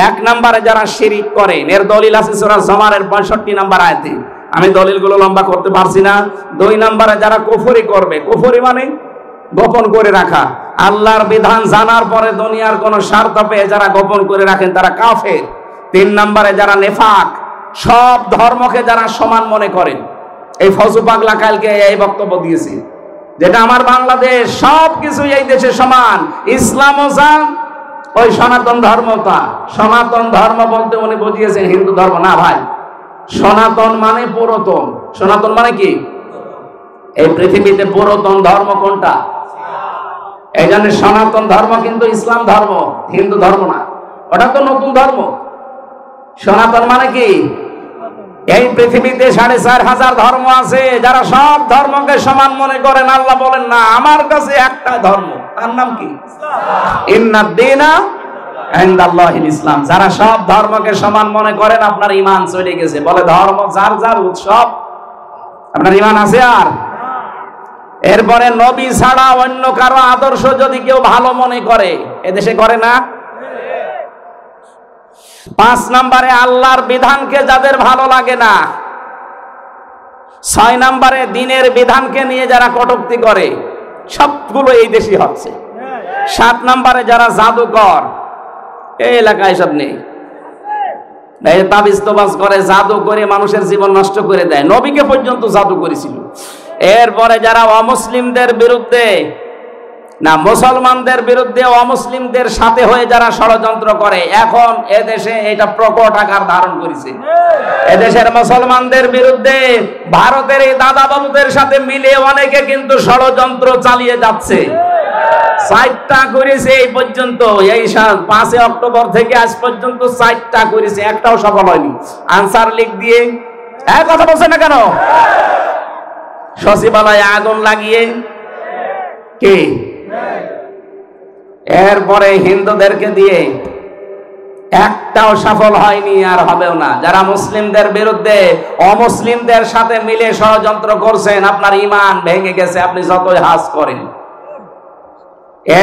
1 নম্বরে যারা শিরিক করে, এর দলিল আছে সূরা জুমারের 65 নম্বর আয়াতে। আমি দলিলগুলো লম্বা করতে পারছি না। 2 নম্বরে যারা কুফরি করবে, কুফরি মানে গোপন করে রাখা, আল্লাহর বিধান জানার পরে দুনিয়ার কোন স্বার্থ পেয়ে যারা গোপন করে রাখেন তারা কাফের। 3 নম্বরে যারা নেফাক, সব ধর্মকে যারা সমান মনে করেন। এই ফজু পাগলা কালকে এই বক্তব্য দিয়েছি, যেটা আমার বাংলাদেশ সব কিছু এই দেশে সমান, ইসলামও যা, ওই সনাতন ধর্মটা। সনাতন ধর্ম বলতে উনি বুঝিয়েছেন হিন্দু ধর্ম না ভাই। সনাতন মানে পুরাতন। সনাতন মানে কি? এই পৃথিবীতে পুরাতন ধর্ম কোনটা? এই জন্য সনাতন ধর্ম কিন্তু ইসলাম ধর্ম, হিন্দু ধর্ম না। ওটা তো নতুন ধর্ম। সনাতন মানে কি? এই পৃথিবীতে 4500 ধর্ম আছে, যারা সব ধর্মকে সমান মনে করেন। আল্লাহ বলেন না, আমার কাছে একটা ধর্ম, তার নাম কি? ইন্নাদ-দীনা ইনদাল্লাহিল ইসলাম। যারা সব ধর্মকে সমান মনে করেন, আপনার ঈমান চলে গেছে। বলে ধর্ম যার যার উৎসব, আপনার ঈমান আছে আর? এরপরে নবী ছাড়া অন্য কারো আদর্শ যদি কেউ ভালো মনে করে, এদেশে করে না। 5 নম্বরে আল্লাহর বিধানকে যাদের ভালো লাগে না। 6 নম্বরে দ্বীনের বিধানকে নিয়ে যারা কটূক্তি করে, সবগুলো এই দেশই হচ্ছে। 7 নম্বরে যারা জাদুকর, এই এলাকায় সব নেই, এই তাবিজ তোবাজ করে, জাদু করে মানুষের জীবন নষ্ট করে দেয়। নবীকে পর্যন্ত জাদু করেছিল। এরপরে যারা অমুসলিমদের বিরুদ্ধে না, মুসলমানদের বিরুদ্ধে অমুসলিমদের সাথে হয়ে যারা ষড়যন্ত্র করে, এখন এদেশে এটা প্রকট আকার ধারণ করেছে। এদেশের মুসলমানদের বিরুদ্ধে ভারতের এই দাদা বাবুদের সাথে মিলে অনেকে কিন্তু ষড়যন্ত্র চালিয়ে যাচ্ছে। 4টা করেছে এই পর্যন্ত, এই 5 অক্টোবর থেকে আজ পর্যন্ত 4টা করেছে, একটাও সফল হয়নি। আনসার লিগ দিয়ে কথা বলছে না কেন? সচিবালয়ে আগুন লাগিয়ে কি? এরপরে হিন্দুদেরকে দিয়ে একটাও সফল হয়নি, আর হবেও না। যারা মুসলিমদের বিরুদ্ধে অমুসলিমদের সাথে মিলে ষড়যন্ত্র করছেন, আপনার ঈমান ভেঙে গেছে, আপনি যতই হাজ করেন।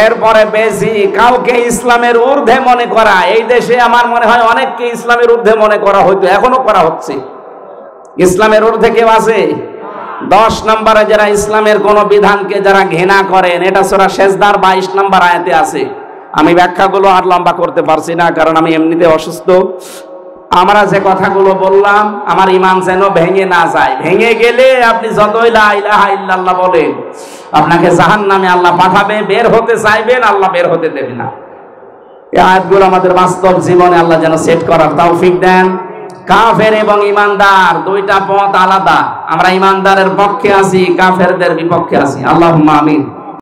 এরপরে বেশি কাউকে ইসলামের ঊর্ধ্বে মনে করা, এই দেশে আমার মনে হয় অনেককে ইসলামের ঊর্ধ্বে মনে করা হয়তো এখনো করা হচ্ছে। ইসলামের ঊর্ধ্বে কেউ আছে? 10 নম্বরে যারা ইসলামের কোন বিধানকে যারা ঘৃণা করেন, এটা সূরা সেজদার 22 নম্বর আয়াতে আছে। আমি ব্যাখ্যাগুলো আর লম্বা করতে পারছি না, কারণ আমি এমনিতে অসুস্থ। আমরা যে কথাগুলো বললাম, আমার ঈমান যেন ভেঙে না যায়। ভেঙে গেলে আপনি যতই লা ইলাহা ইল্লাল্লাহ বলেন, আপনাকে জাহান্নামে আল্লাহ পাঠাবে। বের হতে চাইবেন, আল্লাহ বের হতে দেবে না। এই আয়াতগুলো আমাদের বাস্তব জীবনে আল্লাহ যেন সেট করার তৌফিক দেন। কাফের এবং ঈমানদার দুইটা পথ আলাদা। আমরা ঈমানদারের পক্ষে আছি, কাফেরদের বিপক্ষে আছি। আল্লাহুম্মা আমিন।